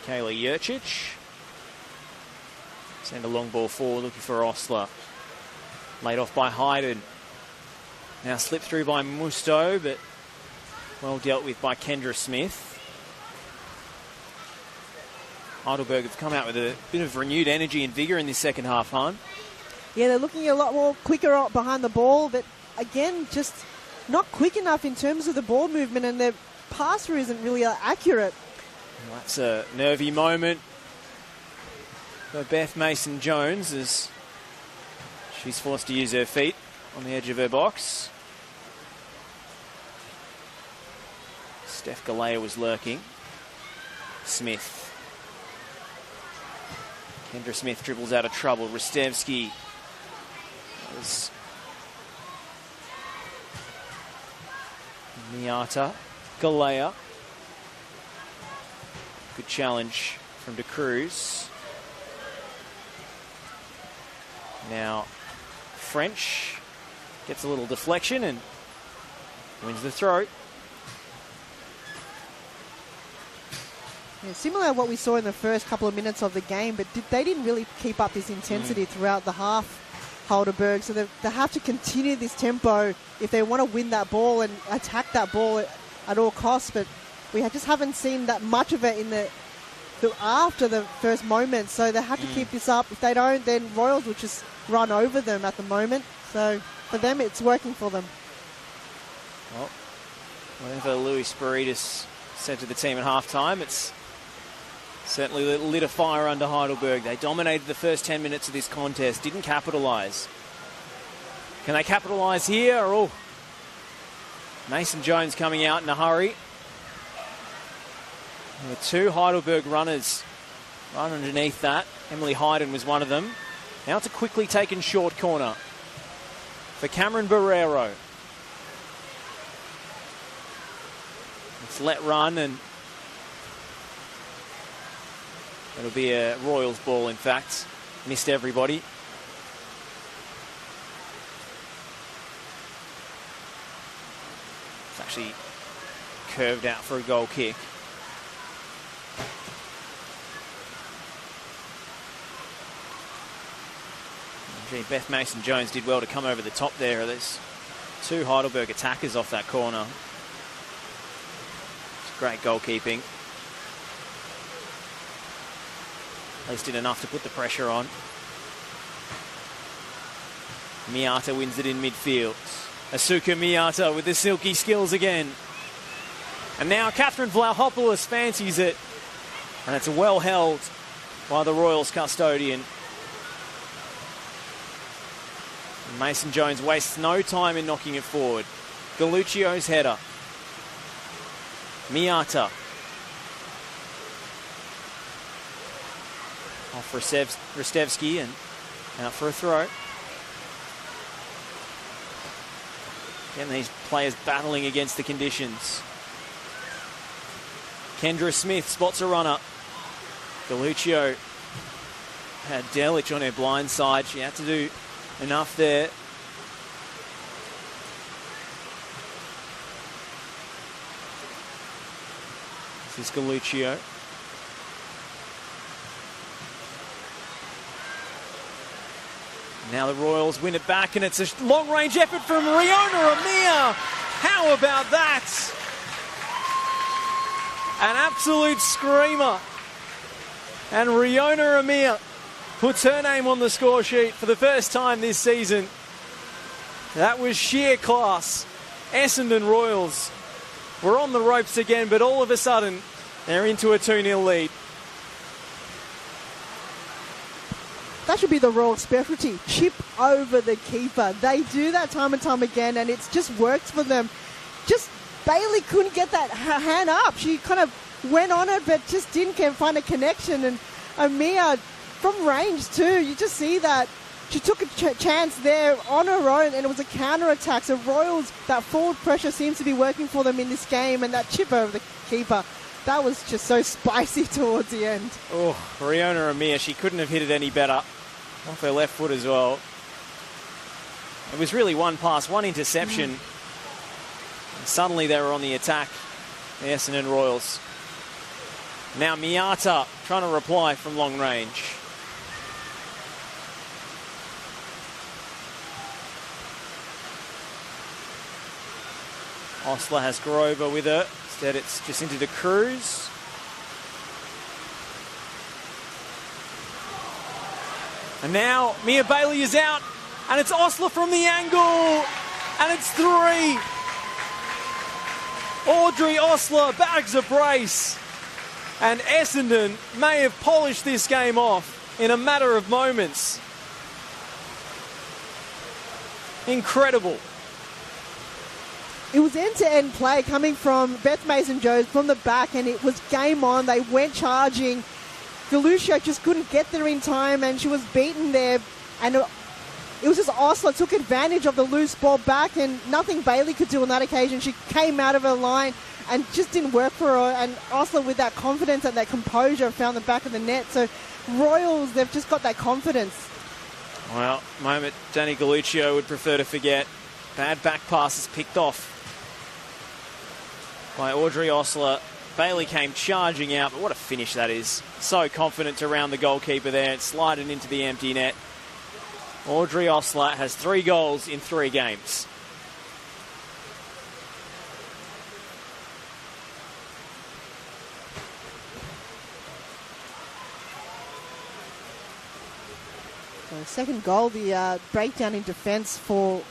Kayla Jurcic. Send a long ball forward, looking for Osler. Laid off by Hayden. Now slipped through by Musto, but well dealt with by Kendra Smith. Heidelberg have come out with a bit of renewed energy and vigour in this second half, hon. Yeah, they're looking a lot more quicker behind the ball, but again, just not quick enough in terms of the ball movement, and their pass through isn't really accurate. Well, that's a nervy moment for Beth Mason-Jones as she's forced to use her feet on the edge of her box. Steph Galea was lurking. Smith. Kendra Smith dribbles out of trouble. Ristevski. Miata. Galea. Good challenge from De Cruz. Now French gets a little deflection and wins the throw. Yeah, similar to what we saw in the first couple of minutes of the game, but they didn't really keep up this intensity throughout the half, Heidelberg. So they have to continue this tempo if they want to win that ball and attack that ball at all costs. But we just haven't seen that much of it in the after the first moment. So they have to keep this up. If they don't, then Royals will just run over them at the moment. So for them, it's working for them. Well, whatever Louis Spiritus said to the team at halftime, it's certainly lit a fire under Heidelberg. They dominated the first 10 minutes of this contest, didn't capitalise. Can they capitalise here? Oh, Mason-Jones coming out in a hurry. There were two Heidelberg runners right underneath that. Emily Hayden was one of them. Now it's a quickly taken short corner for Cameron Barrero. It's let run, and it'll be a Royals ball, in fact. Missed everybody. It's actually curved out for a goal kick. Gee, Beth Mason-Jones did well to come over the top there. There's two Heidelberg attackers off that corner. It's great goalkeeping. At least did enough to put the pressure on. Miata wins it in midfield. Asuka Miata with the silky skills again. And now Catherine Vlahopoulos fancies it. And it's well held by the Royals custodian. Mason-Jones wastes no time in knocking it forward. Galuccio's header. Miata. Off Ristevski and out for a throw. Again, these players battling against the conditions. Kendra Smith spots a runner. Galuccio had Delic on her blind side. She had to do enough there. This is Galuccio. Now the Royals win it back, and it's a long-range effort from Riona Amir. How about that? An absolute screamer. And Riona Amir puts her name on the score sheet for the first time this season. That was sheer class. Essendon Royals were on the ropes again, but all of a sudden, they're into a 2-0 lead. That should be the Royal specialty. Chip over the keeper. They do that time and time again, and it just works for them. Just Bailey couldn't get that hand up. She kind of went on it, but just didn't find a connection. And Amir, from range too, you just see that she took a chance there on her own, and it was a counter-attack. So Royals, that forward pressure seems to be working for them in this game, and that chip over the keeper, that was just so spicy towards the end. Oh, Riona Amir, she couldn't have hit it any better. Off her left foot as well. It was really one pass, one interception. And suddenly they were on the attack, the Essendon Royals. Now Miata trying to reply from long range. Osler has Grover with her. Instead, it's Jacinta de Cruz. And now Mia Bailey is out, and it's Osler from the angle, and it's 3. Audrey Osler bags a brace, and Essendon may have polished this game off in a matter of moments. Incredible. It was end-to-end play coming from Beth Mason-Jones from the back, and it was game on. They went charging. Galuccio just couldn't get there in time, and she was beaten there. And it was just Osler took advantage of the loose ball back, and nothing Bailey could do on that occasion. She came out of her line and just didn't work for her. And Osler, with that confidence and that composure, found the back of the net. So Royals, they've just got that confidence. Well, moment Danny Galuccio would prefer to forget. Bad back passes picked off by Audrey Osler. Bailey came charging out, but what a finish that is. So confident to round the goalkeeper there. It's sliding into the empty net. Audrey Osler has 3 goals in 3 games. So second goal, the breakdown in defence for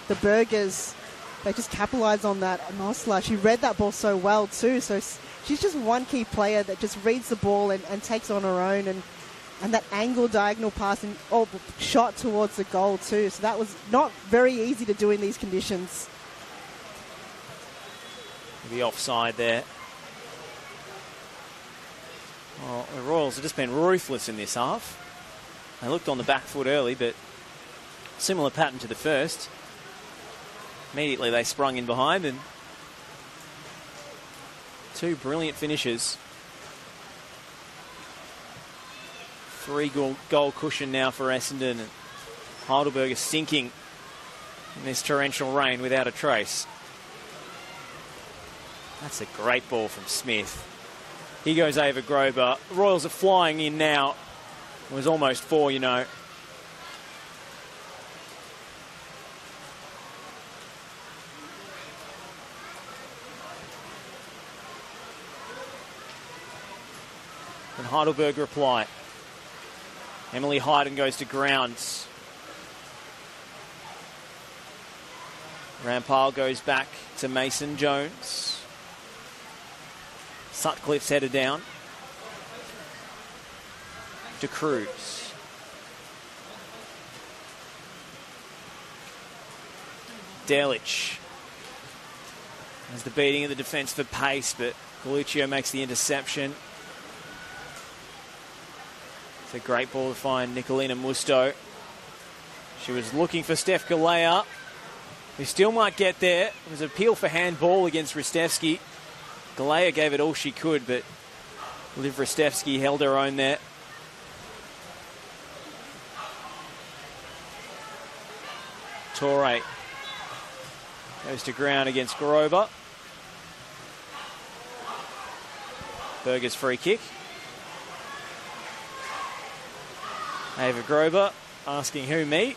the Burgers. They just capitalised on that. And Osler, she read that ball so well too. So she's just one key player that just reads the ball and takes on her own. And that angle diagonal pass and shot towards the goal too. So that was not very easy to do in these conditions. The offside there. Well, the Royals have just been ruthless in this half. They looked on the back foot early, but similar pattern to the first. Immediately they sprung in behind, and 2 brilliant finishes. 3 goal cushion now for Essendon. And Heidelberg is sinking in this torrential rain without a trace. That's a great ball from Smith. Here goes Ava Grover. Royals are flying in now. It was almost 4, you know. And Heidelberg reply. Emily Hayden goes to grounds. Rampal goes back to Mason-Jones. Sutcliffe's headed down. De Cruz. Delich. There's the beating of the defence for pace, but Galuccio makes the interception. It's a great ball to find Nicolina Musto. She was looking for Steph Galea, who still might get there. It was an appeal for handball against Ristevski. Galea gave it all she could, but Liv Ristevski held her own there. Torre goes to ground against Grover. Burgers free kick. Ava Grover asking who, me?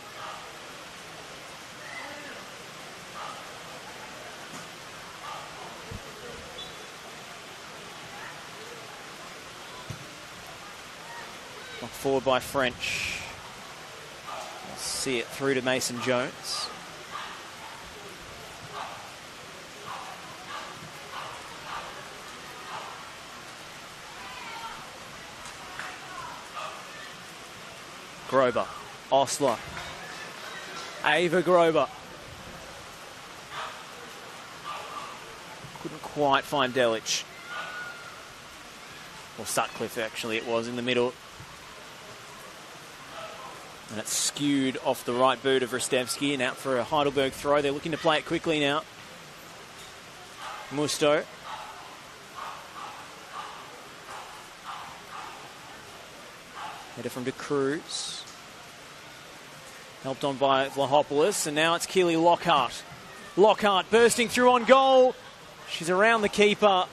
Knocked forward by French. See it through to Mason-Jones. Grover, Osler, Ava Grover. Couldn't quite find Delich. Or Sutcliffe, actually, it was in the middle. And it's skewed off the right boot of Ristevski and out for a Heidelberg throw. They're looking to play it quickly now. Musto. Header from De Cruz. Helped on by Vlahopoulos, and now it's Keely Lockhart. Lockhart bursting through on goal. She's around the keeper,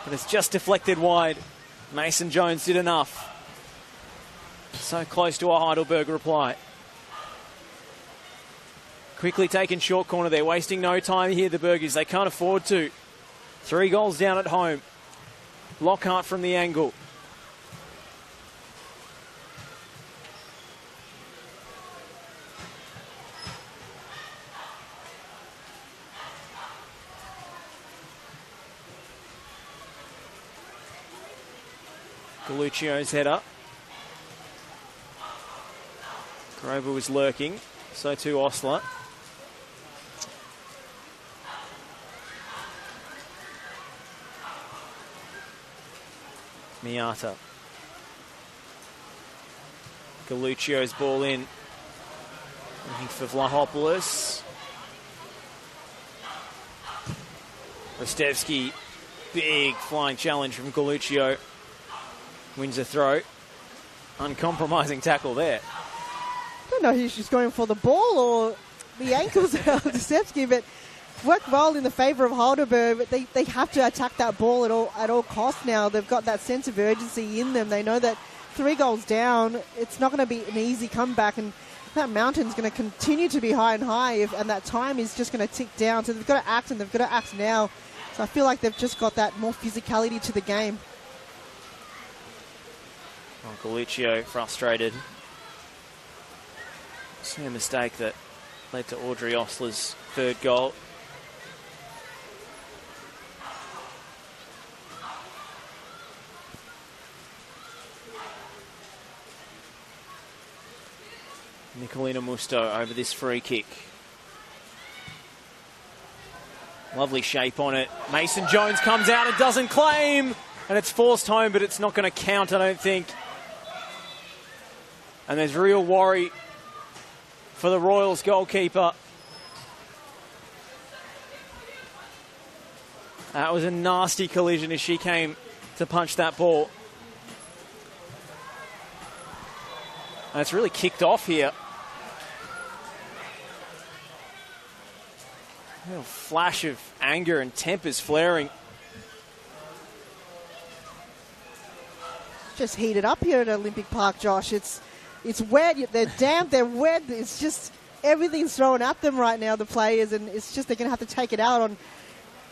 but it's just deflected wide. Mason-Jones did enough. So close to a Heidelberg reply. Quickly taken short corner. They're wasting no time here, the Burgers. They can't afford to. 3 goals down at home. Lockhart from the angle. Galluccio's header. Grover was lurking. So too Osler. Miata. Galluccio's ball in. Looking for Vlahopoulos. Rostevski. Big flying challenge from Galluccio. Wins a throw. Uncompromising tackle there. I don't know if she's going for the ball or the ankles of Rostevski, but worked well in the favour of Heidelberg. But they have to attack that ball at all costs now. They've got that sense of urgency in them. They know that 3 goals down, it's not going to be an easy comeback, and that mountain's going to continue to be high and high, and that time is just going to tick down. So they've got to act, and they've got to act now. So I feel like they've just got that more physicality to the game. Oh, Galluccio frustrated. See a mistake that led to Audrey Osler's 3rd goal. Nicolina Musto over this free kick. Lovely shape on it. Mason Jones comes out and doesn't claim. And it's forced home, but it's not going to count, I don't think. And there's real worry for the Royals goalkeeper. That was a nasty collision as she came to punch that ball. And it's really kicked off here. A little flash of anger and tempers flaring. Just heated up here at Olympic Park, Josh. It's wet, they're damp, they're wet. It's just everything's thrown at them right now, the players, and it's just they're going to have to take it out on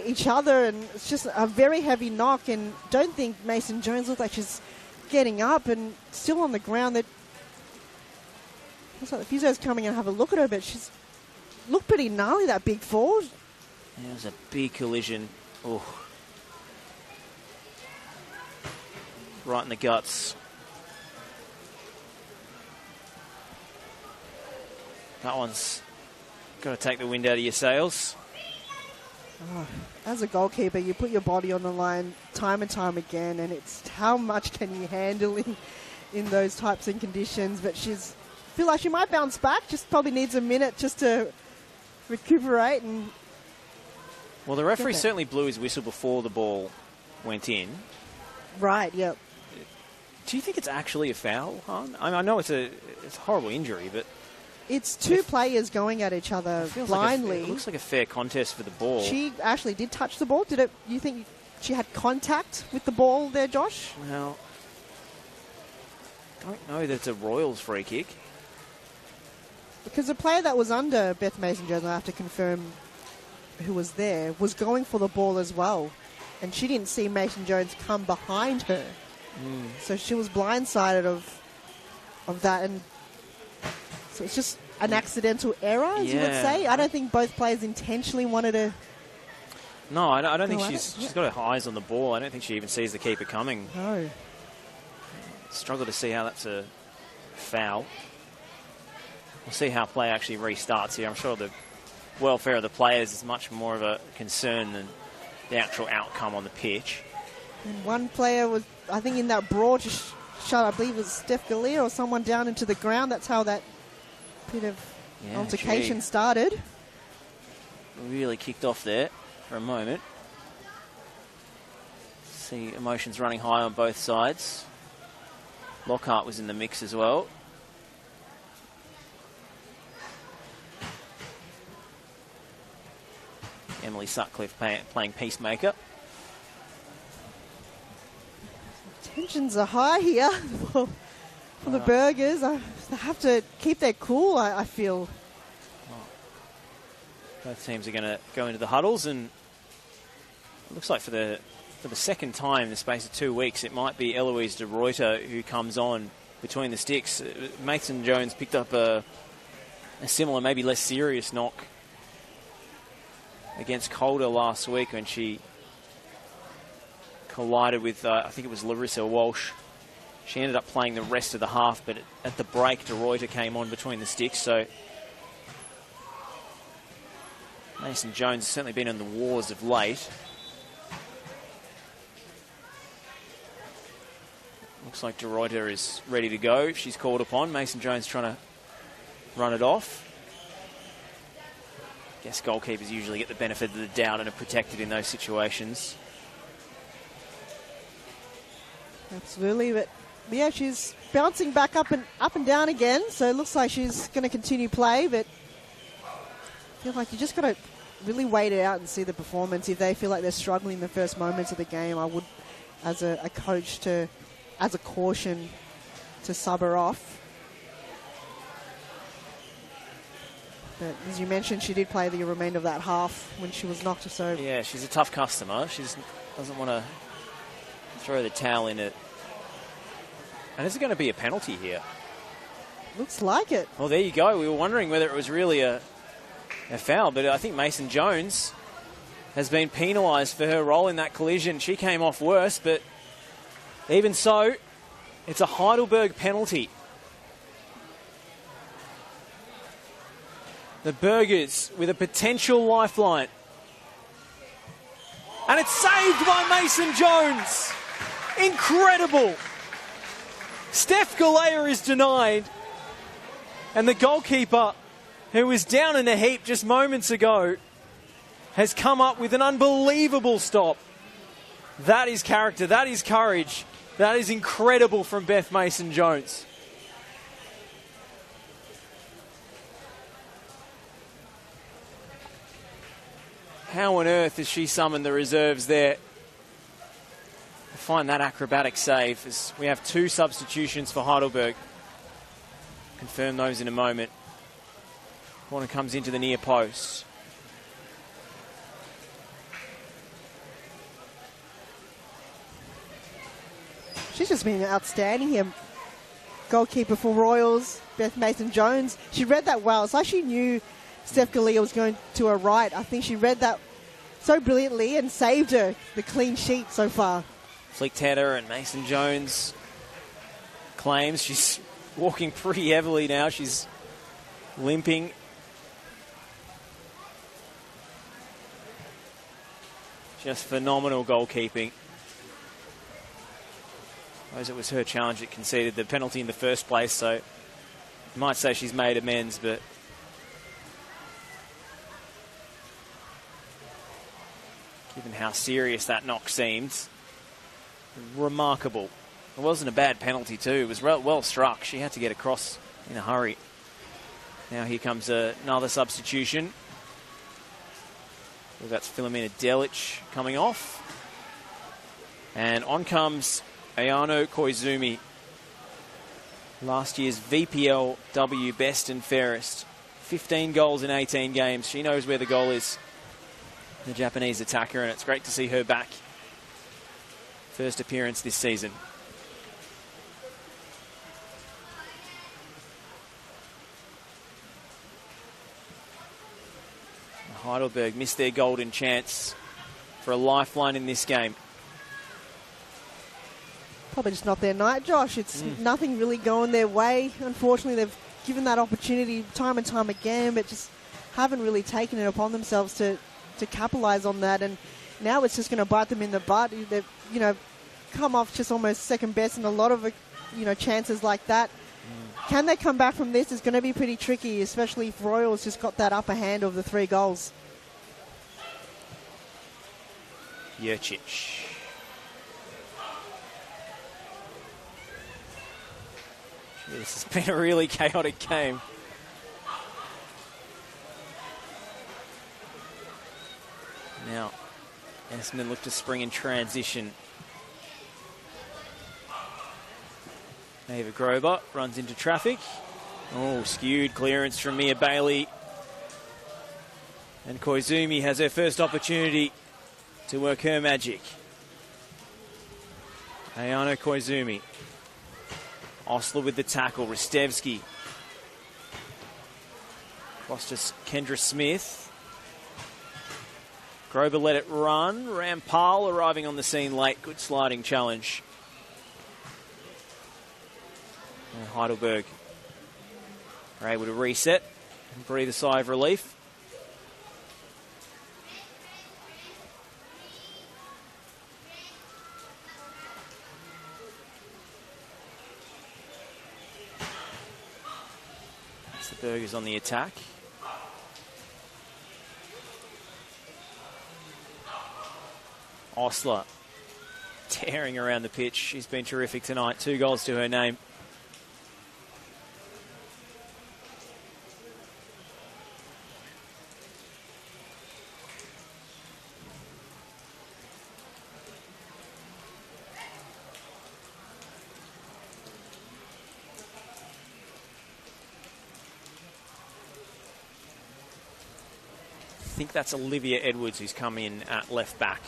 each other, and it's just a very heavy knock. And don't think Mason Jones looks like she's getting up and still on the ground. That looks like the physio's coming and have a look at her, but she's looked pretty gnarly, that big fall. Yeah, it was a big collision. Oh. Right in the guts. That one's got to take the wind out of your sails. Oh, as a goalkeeper, you put your body on the line time and time again, and it's how much can you handle in those types of conditions. But feel like she might bounce back, just probably needs a minute just to recuperate. And well, the referee certainly blew his whistle before the ball went in. Right, yep. Do you think it's actually a foul, hon? I know it's a horrible injury, but it's 2 players going at each other blindly. It looks like a fair contest for the ball. She actually did touch the ball. You think she had contact with the ball there, Josh? Well, I don't know that it's a Royals free kick. Because the player that was under Beth Mason-Jones, I have to confirm who was there, was going for the ball as well. And she didn't see Mason-Jones come behind her. So she was blindsided of that, and so it's just an accidental error, as you would say. I don't think both players intentionally wanted to. No, I don't think she's got her eyes on the ball. I don't think she even sees the keeper coming. No. Struggle to see how that's a foul. We'll see how play actually restarts here. I'm sure the welfare of the players is much more of a concern than the actual outcome on the pitch. And one player was, I think, in that brawl, just shot, I believe it was Steph Galea or someone down into the ground. That's how that bit of altercation started. Really kicked off there for a moment. See emotions running high on both sides. Lockhart was in the mix as well. Emily Sutcliffe playing peacemaker. Tensions are high here for the Burgers. They have to keep their cool, I feel. Both teams are going to go into the huddles, and it looks like for the second time in the space of 2 weeks, it might be Eloise de Ruyter who comes on between the sticks. Mason Jones picked up a similar, maybe less serious knock against Calder last week when she collided with, I think it was Larissa Walsh. She ended up playing the rest of the half, but at the break, de Ruyter came on between the sticks. So Mason Jones has certainly been in the wars of late. Looks like de Ruyter is ready to go if she's called upon. Mason Jones trying to run it off. Guess goalkeepers usually get the benefit of the doubt and are protected in those situations. Absolutely, but yeah, she's bouncing back up and down again, so it looks like she's going to continue play, but I feel like you just got to really wait it out and see the performance. If they feel like they're struggling in the first moments of the game, I would, as a coach, as a caution, to sub her off. But as you mentioned, she did play the remainder of that half when she was knocked. So yeah, she's a tough customer. She doesn't want to throw the towel in it. And is it going to be a penalty here? Looks like it. Well, there you go. We were wondering whether it was really a foul, but I think Mason Jones has been penalised for her role in that collision. She came off worse, but even so, it's a Heidelberg penalty. The Burgers with a potential lifeline. And it's saved by Mason Jones. Incredible. Steph Galea is denied. And the goalkeeper, who was down in a heap just moments ago, has come up with an unbelievable stop. That is character. That is courage. That is incredible from Beth Mason Jones. How on earth has she summoned the reserves there? I find that acrobatic save, as we have 2 substitutions for Heidelberg. Confirm those in a moment. Corner comes into the near post. She's just been outstanding here. Goalkeeper for Royals, Beth Mason Jones. She read that well. It's like she knew Steph Galea was going to her right. I think she read that so brilliantly and saved her the clean sheet so far. Flicked header, and Mason Jones claims she's walking pretty heavily now. She's limping. Just phenomenal goalkeeping. I suppose it was her challenge that conceded the penalty in the first place, so you might say she's made amends, but given how serious that knock seemed, remarkable. It wasn't a bad penalty too. It was well struck. She had to get across in a hurry. Now here comes another substitution. Well, that's Filomena Delic coming off. And on comes Ayano Koizumi. Last year's VPLW best and fairest. 15 goals in 18 games. She knows where the goal is. The Japanese attacker, and it's great to see her back. First appearance this season. Heidelberg missed their golden chance for a lifeline in this game. Probably just not their night, Josh. It's nothing really going their way. Unfortunately, they've given that opportunity time and time again, but just haven't really taken it upon themselves to capitalise on that. And now it's just going to bite them in the butt. They've, come off just almost second best in a lot of, chances like that. Can they come back from this? It's going to be pretty tricky, especially if Royals just got that upper hand of the 3 goals. Jurcic. This has been a really chaotic game. Now, Essendon look to spring in transition. Ava Grover runs into traffic. Oh, skewed clearance from Mia Bailey. And Koizumi has her first opportunity to work her magic. Ayano Koizumi. Osler with the tackle. Ristevski. Cross to Kendra Smith. Grover let it run. Rampal arriving on the scene late. Good sliding challenge. And Heidelberg are able to reset and breathe a sigh of relief. That's the Burgers on the attack. Osler tearing around the pitch. She's been terrific tonight. 2 goals to her name. I think that's Olivia Edwards who's come in at left back.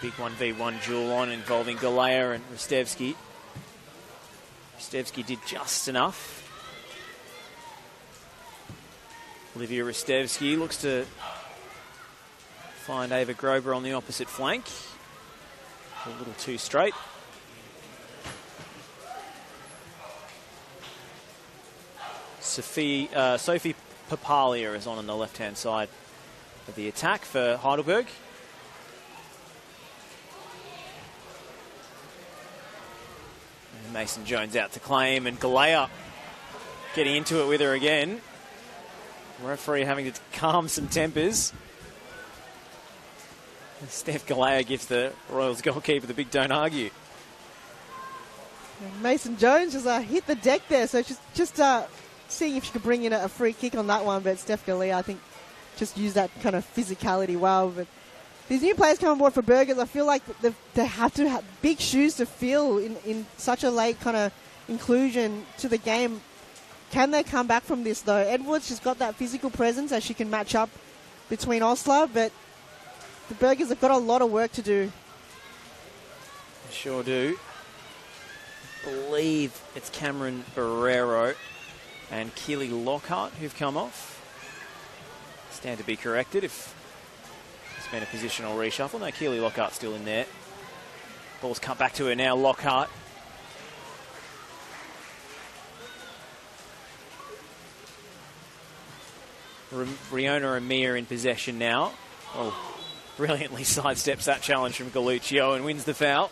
Big 1v1 duel on involving Galea and Ristevski. Ristevski did just enough. Olivia Ristevski looks to find Ava Grover on the opposite flank. A little too straight. Sophie Papalia is on the left-hand side of the attack for Heidelberg. Mason Jones out to claim, and Galea getting into it with her again. Referee having to calm some tempers. Steph Galea gives the Royals goalkeeper the big don't argue. And Mason Jones just hit the deck there, so she's just seeing if she could bring in a free kick on that one, but Steph Galea, I think, just used that kind of physicality well. But these new players come on board for Burgers, I feel like they have to have big shoes to fill in such a late kind of inclusion to the game. Can they come back from this, though? Edwards, she's got that physical presence that she can match up between Osler, but the Burgers have got a lot of work to do. Sure do. I believe it's Cameron Barrero and Keely Lockhart who've come off. Stand to be corrected if it's been a positional reshuffle. No, Keely Lockhart's still in there. Ball's cut back to her now, Lockhart. Riona Amir in possession now. Oh, brilliantly sidesteps that challenge from Galluccio and wins the foul.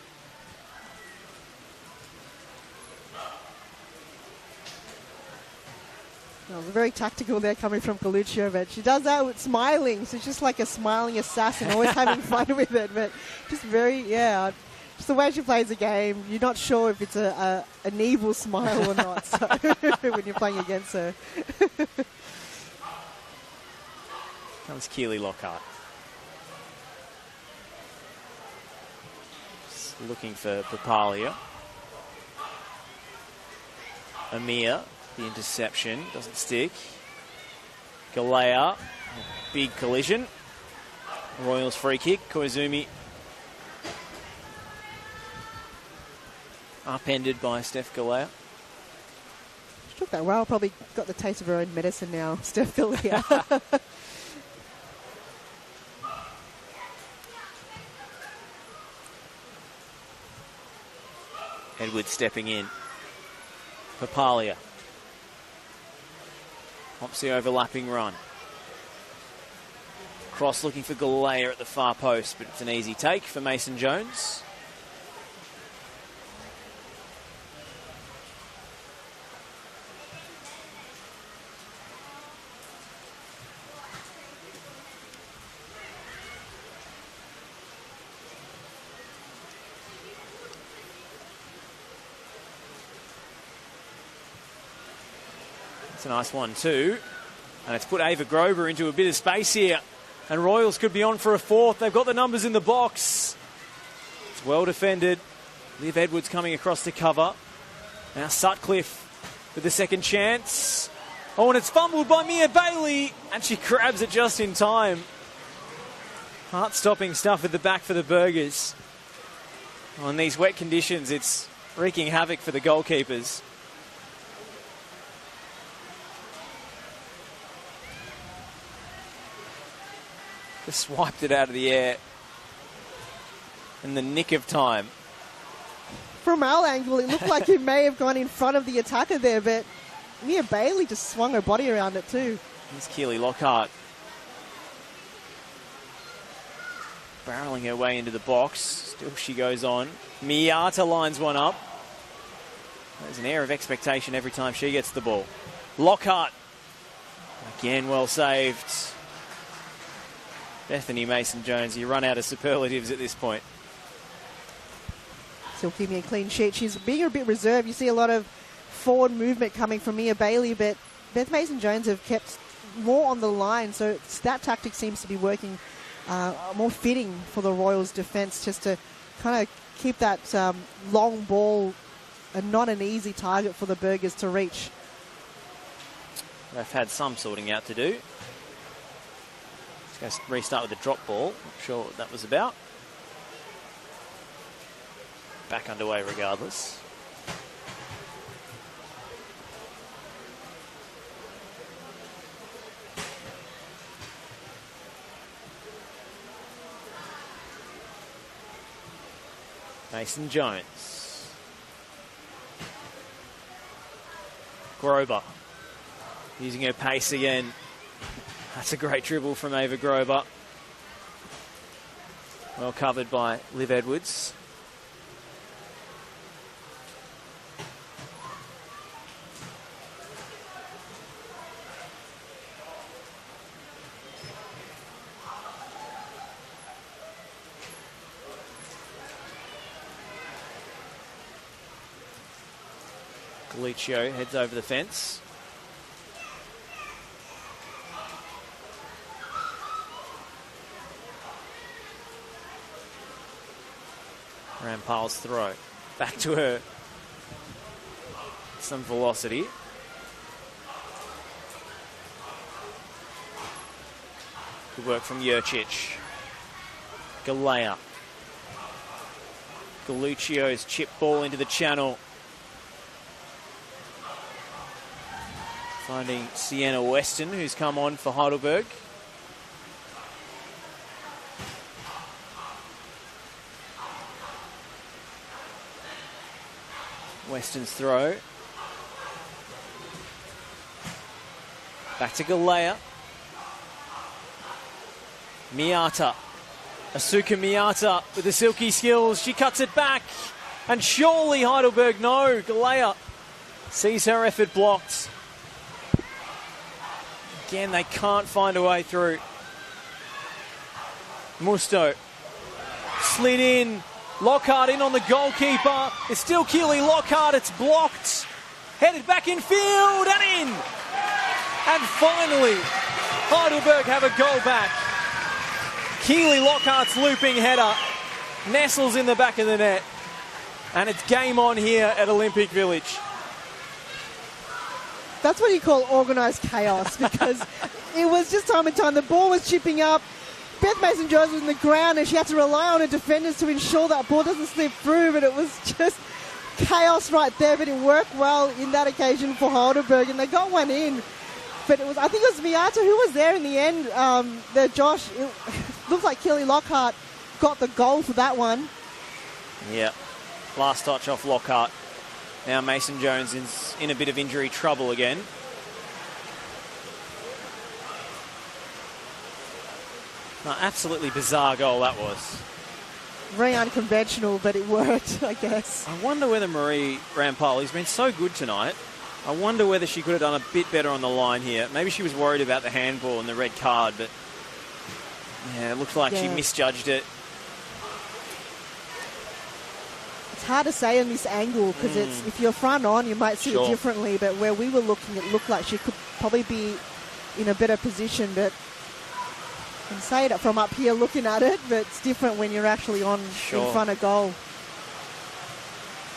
Well, very tactical there coming from Galluccio, but she does that with smiling. So it's just like a smiling assassin, always having fun with it. But just just the way she plays the game, you're not sure if it's an evil smile or not. So when you're playing against her. Comes Keely Lockhart. Just looking for Papalia. Amir, the interception, doesn't stick. Galea, big collision. Royals free kick. Koizumi upended by Steph Galea. She took that well, probably got the taste of her own medicine now, Steph Galea. Edwards stepping in. Papalia. Pops the overlapping run. Cross looking for Galea at the far post, but it's an easy take for Mason Jones. It's a nice one too. And it's put Ava Grover into a bit of space here. And Royals could be on for a fourth. They've got the numbers in the box. It's well defended. Liv Edwards coming across to cover. Now Sutcliffe with the second chance. Oh, and it's fumbled by Mia Bailey. And she grabs it just in time. Heart-stopping stuff at the back for the Burgers. On these wet conditions, it's wreaking havoc for the goalkeepers. Just swiped it out of the air in the nick of time. From our angle, it looked like it may have gone in front of the attacker there, but Mia Bailey just swung her body around it too. Here's Keely Lockhart. Barreling her way into the box. Still she goes on. Miata lines one up. There's an air of expectation every time she gets the ball. Lockhart. Again, well saved. Bethany Mason-Jones, you run out of superlatives at this point. Still keeping a clean sheet. She's being a bit reserved. You see a lot of forward movement coming from Mia Bailey, but Beth Mason-Jones have kept more on the line, so that tactic seems to be working more fitting for the Royals' defence, just to kind of keep that long ball and not an easy target for the Burgers to reach. They've had some sorting out to do. Let's go restart with the drop ball. Not sure what that was about. Back underway regardless. Mason-Jones. Grover. Using her pace again. That's a great dribble from Ava Grover. Well covered by Liv Edwards. Galuccio heads over the fence. Rampal's throw. Back to her. Some velocity. Good work from Jurcic. Galea. Galuccio's chip ball into the channel. Finding Sienna Weston, who's come on for Heidelberg. Weston's throw. Back to Galea. Miata. Asuka Miata with the silky skills. She cuts it back. And surely Heidelberg, no. Galea sees her effort blocked. Again, they can't find a way through. Musto. Slid in. Lockhart in on the goalkeeper. It's still Keely Lockhart. It's blocked. Headed back in field and in. And finally, Heidelberg have a goal back. Keely Lockhart's looping header nestles in the back of the net. And it's game on here at Olympic Village. That's what you call organised chaos, because it was just time and time. The ball was chipping up. Beth Mason-Jones was in the ground and she had to rely on her defenders to ensure that ball doesn't slip through, but it was just chaos right there. But it worked well in that occasion for Heidelberg, and they got one in. But it was, I think it was Miata who was there in the end. Josh, it looked like Keely Lockhart got the goal for that one. Yeah, last touch off Lockhart. Now Mason-Jones is in a bit of injury trouble again. No, absolutely bizarre goal that was. Very unconventional, but it worked, I guess. I wonder whether Marie Rampal, who's been so good tonight, I wonder whether she could have done a bit better on the line here. Maybe she was worried about the handball and the red card, but yeah, it looks like she misjudged it. It's hard to say on this angle, because it's, if you're front on, you might see it differently, but where we were looking, it looked like she could probably be in a better position, but I can say it from up here looking at it, but it's different when you're actually in front of goal.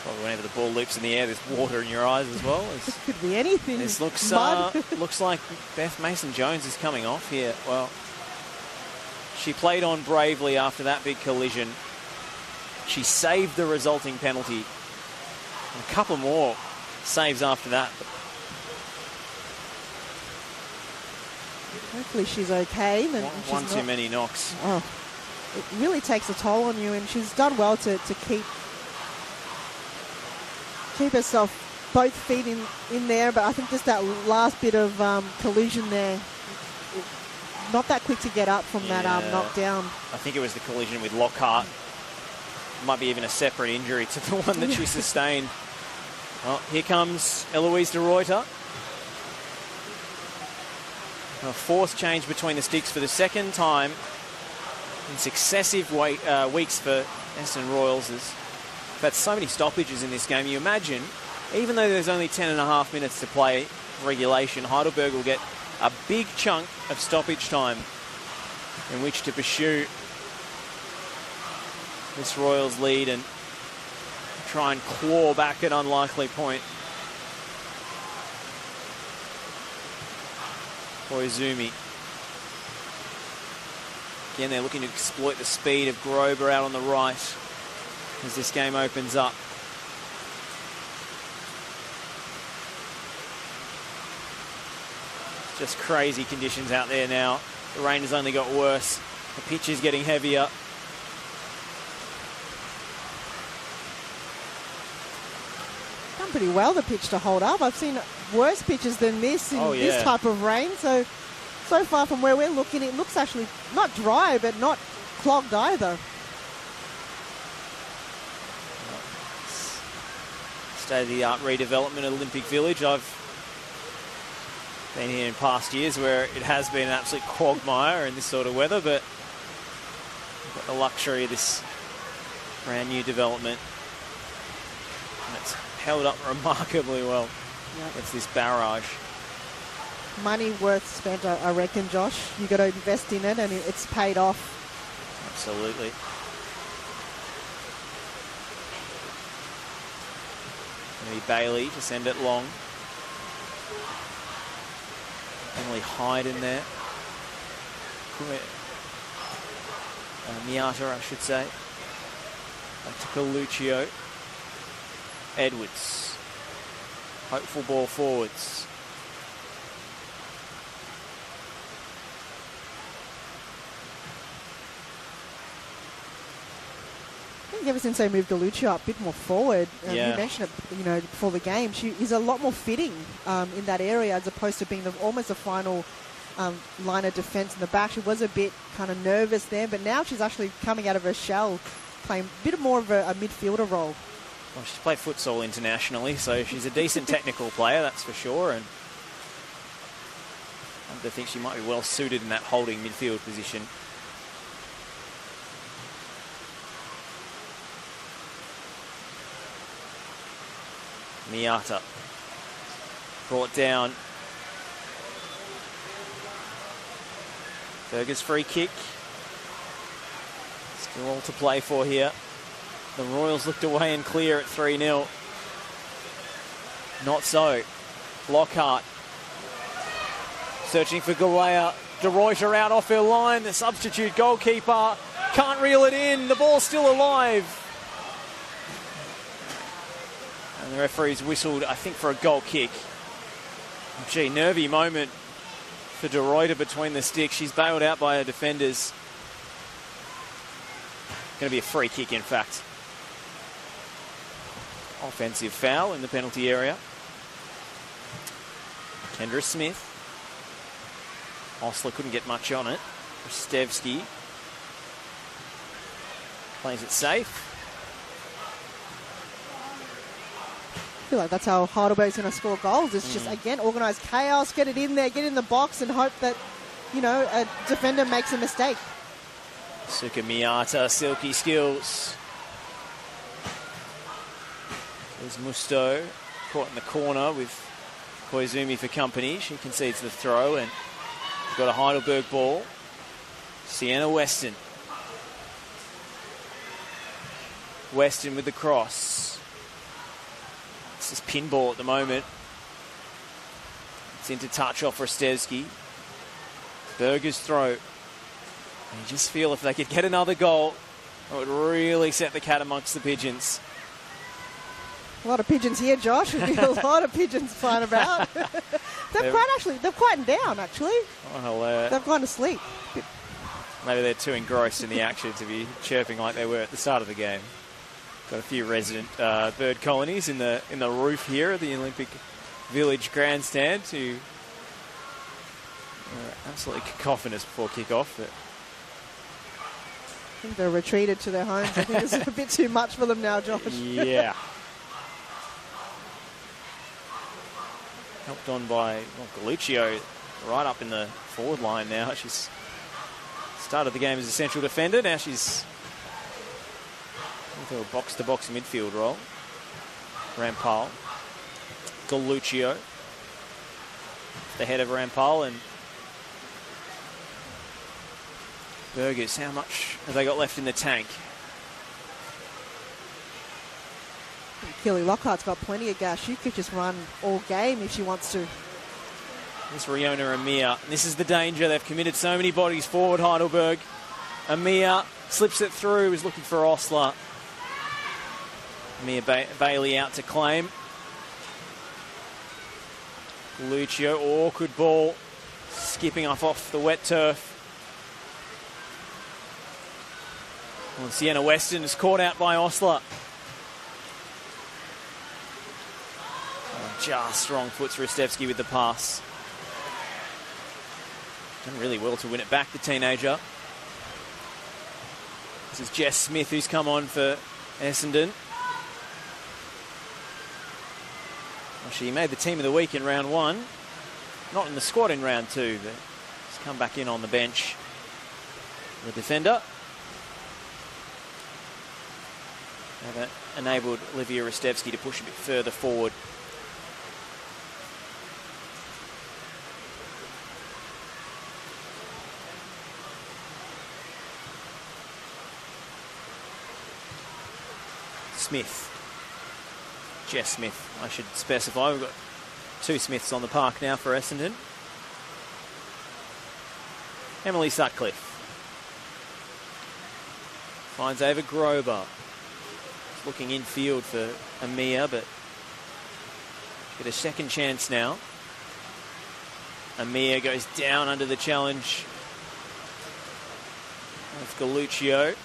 Probably whenever the ball leaps in the air, there's water in your eyes as well. It could be anything. This looks looks like Beth Mason-Jones is coming off here. Well, she played on bravely after that big collision. She saved the resulting penalty. And a couple more saves after that. Hopefully she's okay. One too many knocks. Oh, it really takes a toll on you, and she's done well to keep herself both feet in there, but I think just that last bit of collision there, not that quick to get up from that knockdown. I think it was the collision with Lockhart. Might be even a separate injury to the one that she sustained. Well, here comes Eloise de Ruyter. A forced change between the sticks for the second time in successive weeks for Essendon Royals. We've had so many stoppages in this game. You imagine, even though there's only 10.5 minutes to play regulation, Heidelberg will get a big chunk of stoppage time in which to pursue this Royals lead and try and claw back an unlikely point. Koizumi. Again, they're looking to exploit the speed of Grober out on the right as this game opens up. Just crazy conditions out there now. The rain has only got worse. The pitch is getting heavier. Done pretty well, the pitch, to hold up. I've seen worse pitches than this in this type of rain. So far from where we're looking, it looks actually not dry, but not clogged either. State-of-the-art redevelopment at Olympic Village. I've been here in past years where it has been an absolute quagmire in this sort of weather, but we've got the luxury of this brand new development. And it's held up remarkably well. It's this barrage. Money worth spent, I reckon, Josh. You got to invest in it, and it's paid off. Absolutely. Maybe Bailey to send it long. Emily Hyde in there. Miata, I should say. Back to Coluccio. Edwards. Hopeful ball forwards. I think ever since they moved Coluccio up a bit more forward, you mentioned it, before the game, she is a lot more fitting in that area as opposed to being almost the final line of defence in the back. She was a bit kind of nervous there, but now she's actually coming out of her shell, playing a bit more of a midfielder role. Well, she's played futsal internationally, so she's a decent technical player, that's for sure. And I think she might be well suited in that holding midfield position. Miata brought down. Berger's free kick. Still all to play for here. The Royals looked away and clear at 3-0. Not so. Lockhart searching for Galea. De Ruyter out off her line. The substitute goalkeeper can't reel it in. The ball's still alive. And the referee's whistled, I think, for a goal kick. Gee, nervy moment for De Ruyter between the sticks. She's bailed out by her defenders. Going to be a free kick, in fact. Offensive foul in the penalty area. Kendra Smith. Osler couldn't get much on it. Stevsky plays it safe. I feel like that's how Heidelberg's going to score goals. It's just, again, organised chaos, get it in there, get in the box and hope that, a defender makes a mistake. Suka Miata, silky skills. There's Musto, caught in the corner with Koizumi for company. She concedes the throw, and We've got a Heidelberg ball. Sienna Weston. Weston with the cross. This is pinball at the moment. It's into touch off Rostevsky. Berger's throw. And you just feel if they could get another goal, it would really set the cat amongst the pigeons. A lot of pigeons here, Josh. There'd be a lot of pigeons flying about. They've quietened down, actually. Oh, well, They've gone to sleep. maybe they're too engrossed in the action to be chirping like they were at the start of the game. Got a few resident bird colonies in the roof here at the Olympic Village grandstand who are absolutely cacophonous before kickoff. But I think they're retreated to their homes. I think it's a bit too much for them now, Josh. yeah. Helped on by Galluccio right up in the forward line now. She's started the game as a central defender. Now she's into a box-to-box midfield role. Rampal. Galluccio. The head of Rampal and Burgers. How much have they got left in the tank? Kelly Lockhart's got plenty of gas. She could just run all game if she wants to. This Riona Amir. This is the danger. They've committed so many bodies forward, Heidelberg. Amir slips it through, is looking for Osler. Amir Bailey out to claim. Lucio, awkward ball. Skipping off the wet turf. Well, Sienna Weston is caught out by Osler. Just strong foots Rostevsky with the pass. Done really well to win it back, the teenager. This is Jess Smith who's come on for Essendon. Well, she made the team of the week in round 1. Not in the squad in round 2, but she's come back in on the bench. The defender. That enabled Olivia Rostevsky to push a bit further forward. Smith. Jess Smith, I should specify. We've got 2 Smiths on the park now for Essendon. Emily Sutcliffe. Finds Ava Grober. Looking infield for Amir, but get a second chance now. Amir goes down under the challenge of Galluccio.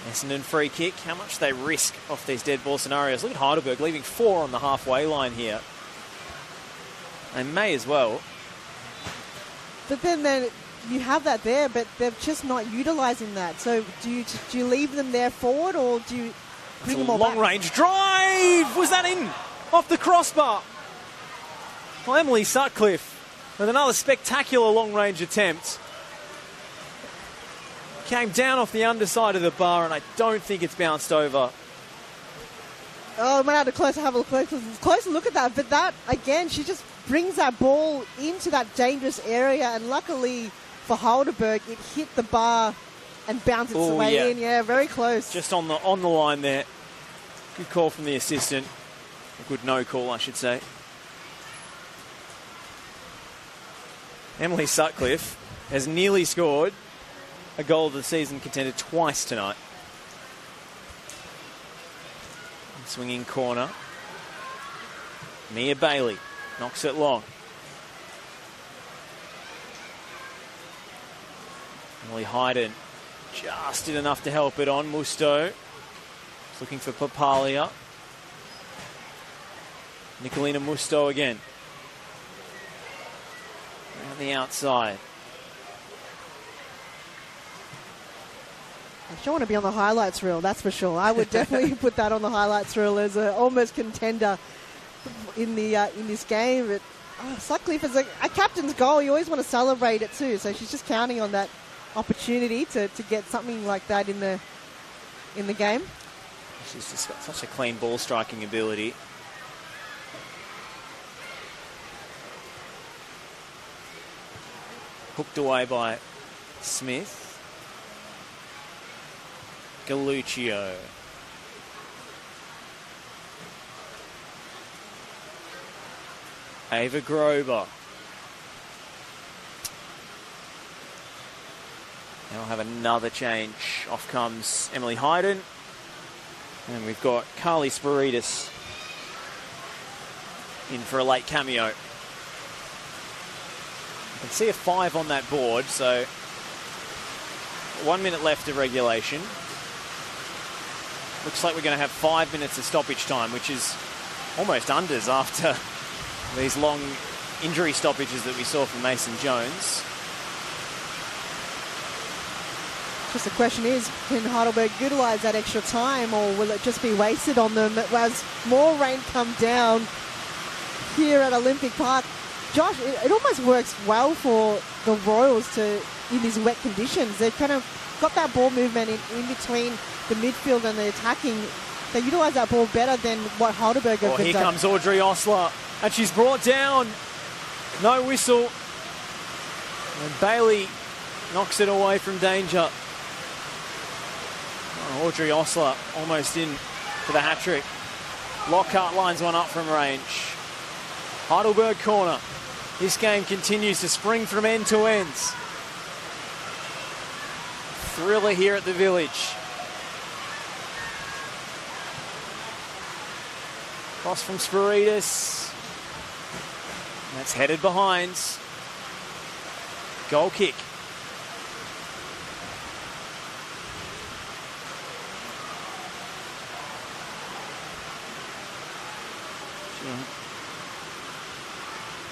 Essendon free kick. How much they risk off these dead ball scenarios. Look at Heidelberg leaving 4 on the halfway line here. They may as well. But then you have that there, but they're just not utilising that. So do you leave them there forward, or do you bring them all back? Long range drive! Was that in? Off the crossbar. Well, Emily Sutcliffe with another spectacular long range attempt. Came down off the underside of the bar, and I don't think it's bounced over. Oh, I might have to have a closer look at that. But that, again, she just brings that ball into that dangerous area, and luckily for Heidelberg, it hit the bar and bounced its way in. Yeah, very close. Just on the line there. Good call from the assistant. A good no call, I should say. Emily Sutcliffe has nearly scored a goal of the season contender twice tonight. Swinging corner. Mia Bailey knocks it long. Emily Hayden just did enough to help it on. Musto looking for Papalia. Nicolina Musto again. On the outside. I don't want to be on the highlights reel, that's for sure. I would definitely put that on the highlights reel as an almost contender in this game. But Sutcliffe is a captain's goal. You always want to celebrate it too. So she's just counting on that opportunity to get something like that in the game. She's just got such a clean ball striking ability. Hooked away by Smith. Galuccio. Ava Grover. Now we'll have another change. Off comes Emily Hayden. And we've got Carly Spiritus in for a late cameo. You can see a 5 on that board, so 1 minute left of regulation. Looks like we're going to have 5 minutes of stoppage time, which is almost unders after these long injury stoppages that we saw from Mason Jones. Just the question is, can Heidelberg utilise that extra time, or will it just be wasted on them as more rain come down here at Olympic Park? Josh, it almost works well for the Royals to, in these wet conditions. They've kind of got that ball movement in between the midfield and the attacking. They utilise that ball better than what Heidelberg have been Here done. comes Audrey Osler, and she's brought down. No whistle. And Bailey knocks it away from danger. Oh, Audrey Osler almost in for the hat-trick. Lockhart lines one up from range. Heidelberg corner. This game continues to spring from end to end. Thriller here at the Village. Cross from Spiritus. That's headed behind. Goal kick.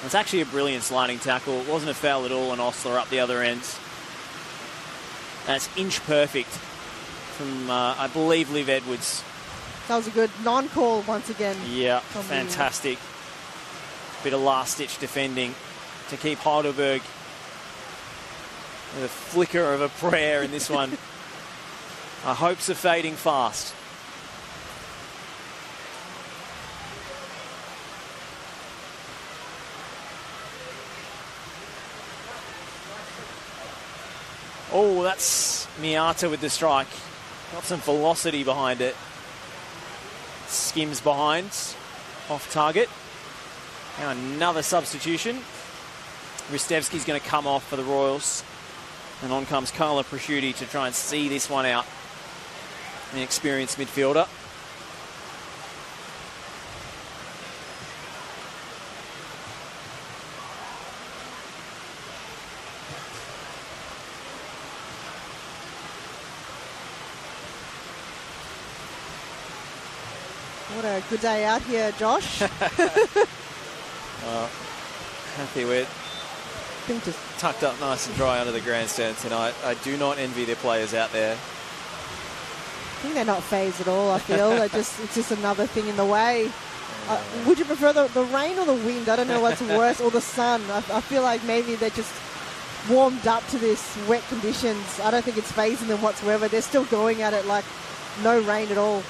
It's actually a brilliant sliding tackle. It wasn't a foul at all, and Osler up the other end. That's inch perfect from, I believe, Liv Edwards. That was a good non-call once again. Yeah, fantastic. Bit of last-ditch defending to keep Heidelberg with a flicker of a prayer in this one. Our hopes are fading fast. Oh, that's Miata with the strike. Got some velocity behind it. Skims behind. Off target. Now another substitution. Ristevski's going to come off for the Royals. And on comes Carla Prosciutti to try and see this one out. An experienced midfielder. What a good day out here, Josh. Happy with Think just tucked up nice and dry under the grandstand tonight. I do not envy their players out there. I think they're not phased at all, I feel. It's just another thing in the way. Would you prefer the rain or the wind? I don't know what's worse, or the sun. I feel like maybe they're just warmed up to this wet conditions. I don't think it's phasing them whatsoever. They're still going at it like no rain at all.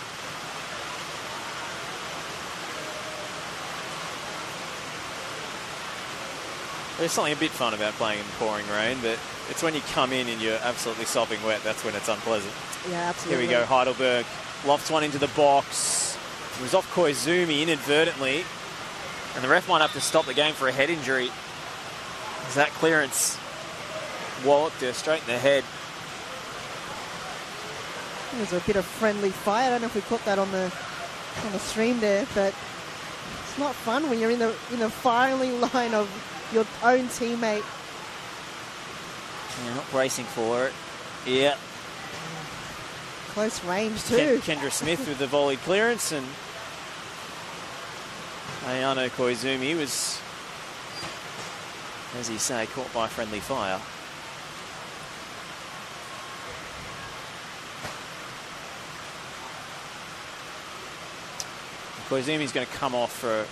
There's something a bit fun about playing in pouring rain, but it's when you come in and you're absolutely sopping wet, that's when it's unpleasant. Yeah, absolutely. Here we go, Heidelberg lofts one into the box. It was off Koizumi inadvertently, and the ref might have to stop the game for a head injury. As that clearance walloped her straight in the head. There's a bit of friendly fire. I don't know if we caught that on the stream there, but it's not fun when you're in the firing line of your own teammate. Yeah, not bracing for it. Yeah. Close range too. Kendra Smith with the volleyed clearance, and Ayano Koizumi was, as you say, caught by friendly fire. Koizumi's going to come off for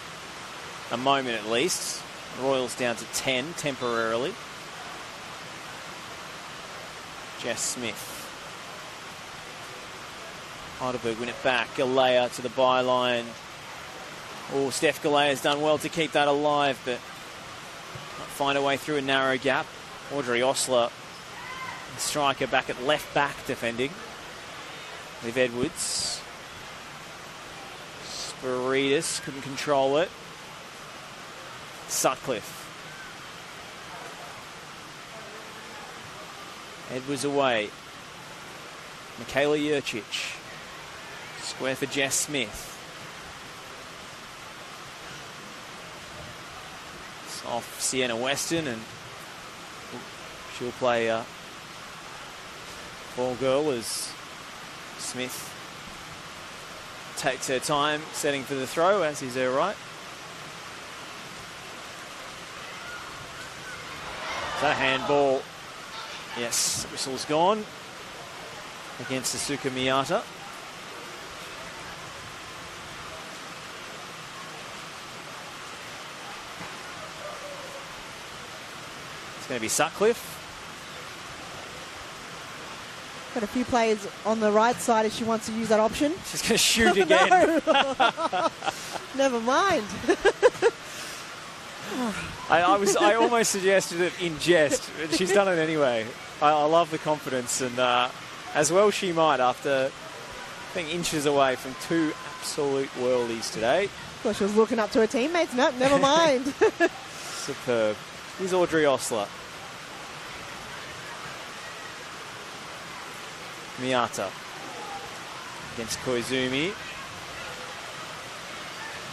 a moment at least. Royals down to 10 temporarily. Jess Smith. Heidelberg win it back. Galea to the byline. Oh, Steph Galea's done well to keep that alive, but not find a way through a narrow gap. Audrey Osler, the striker, back at left back defending with Edwards. Spiritus couldn't control it. Sutcliffe. Edwards away. Michaela Jurcic. Square for Jess Smith. It's off Sienna Weston, and she'll play ball girl as Smith takes her time setting for the throw, as is her right. Is that a handball? Yes, whistle's gone against Asuka Miyata. It's going to be Sutcliffe. Got a few players on the right side if she wants to use that option. She's going to shoot again. Never mind. I almost suggested it in jest, but she's done it anyway. I love the confidence, and as well she might, after being inches away from two absolute worldies today. Well, she was looking up to her teammates. Nope, never mind. Superb. Here's Audrey Osler. Miyata against Koizumi.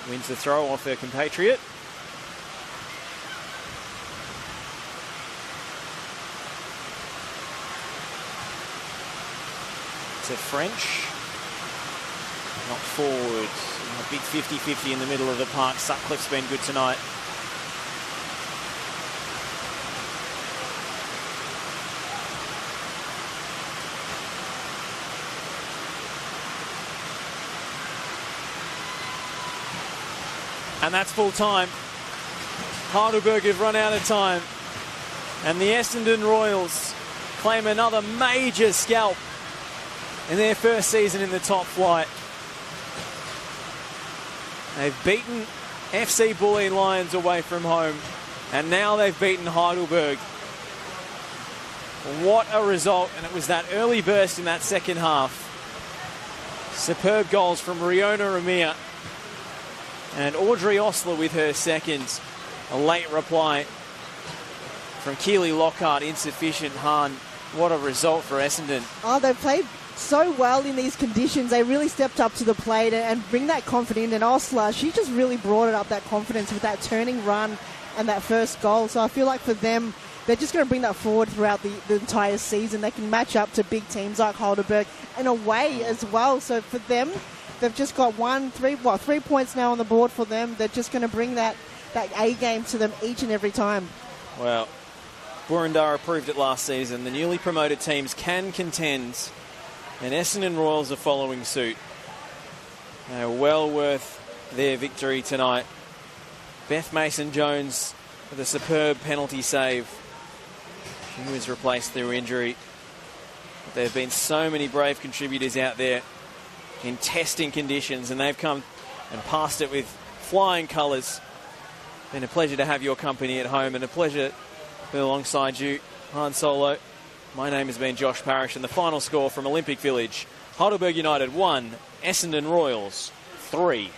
Wins the throw off her compatriot. To French. Not forward. A big 50-50 in the middle of the park. Sutcliffe's been good tonight. And that's full time. Heidelberg have run out of time. And the Essendon Royals claim another major scalp in their first season in the top flight. They've beaten FC Bulleen Lions away from home, and now they've beaten Heidelberg. What a result, and it was that early burst in that second half. Superb goals from Riona Ramia and Audrey Osler with her second. A late reply from Keely Lockhart, insufficient. Hahn, what a result for Essendon. Oh, they played so well in these conditions. They really stepped up to the plate and bring that confidence. And Osler, she just really brought it up, that confidence, with that turning run and that first goal. So I feel like for them, they're just going to bring that forward throughout the entire season. They can match up to big teams like Heidelberg and away as well. So for them, they've just got 3 points now on the board for them. They're just going to bring that A game to them each and every time. Well, Burundara proved it last season. The newly promoted teams can contend, and Essendon Royals are following suit. They're well worth their victory tonight. Beth Mason-Jones with a superb penalty save. She was replaced through injury. But there have been so many brave contributors out there in testing conditions, and they've come and passed it with flying colours. Been a pleasure to have your company at home, and a pleasure to be alongside you, Han Solo. My name has been Josh Parrish, and the final score from Olympic Village: Heidelberg United 1, Essendon Royals 3.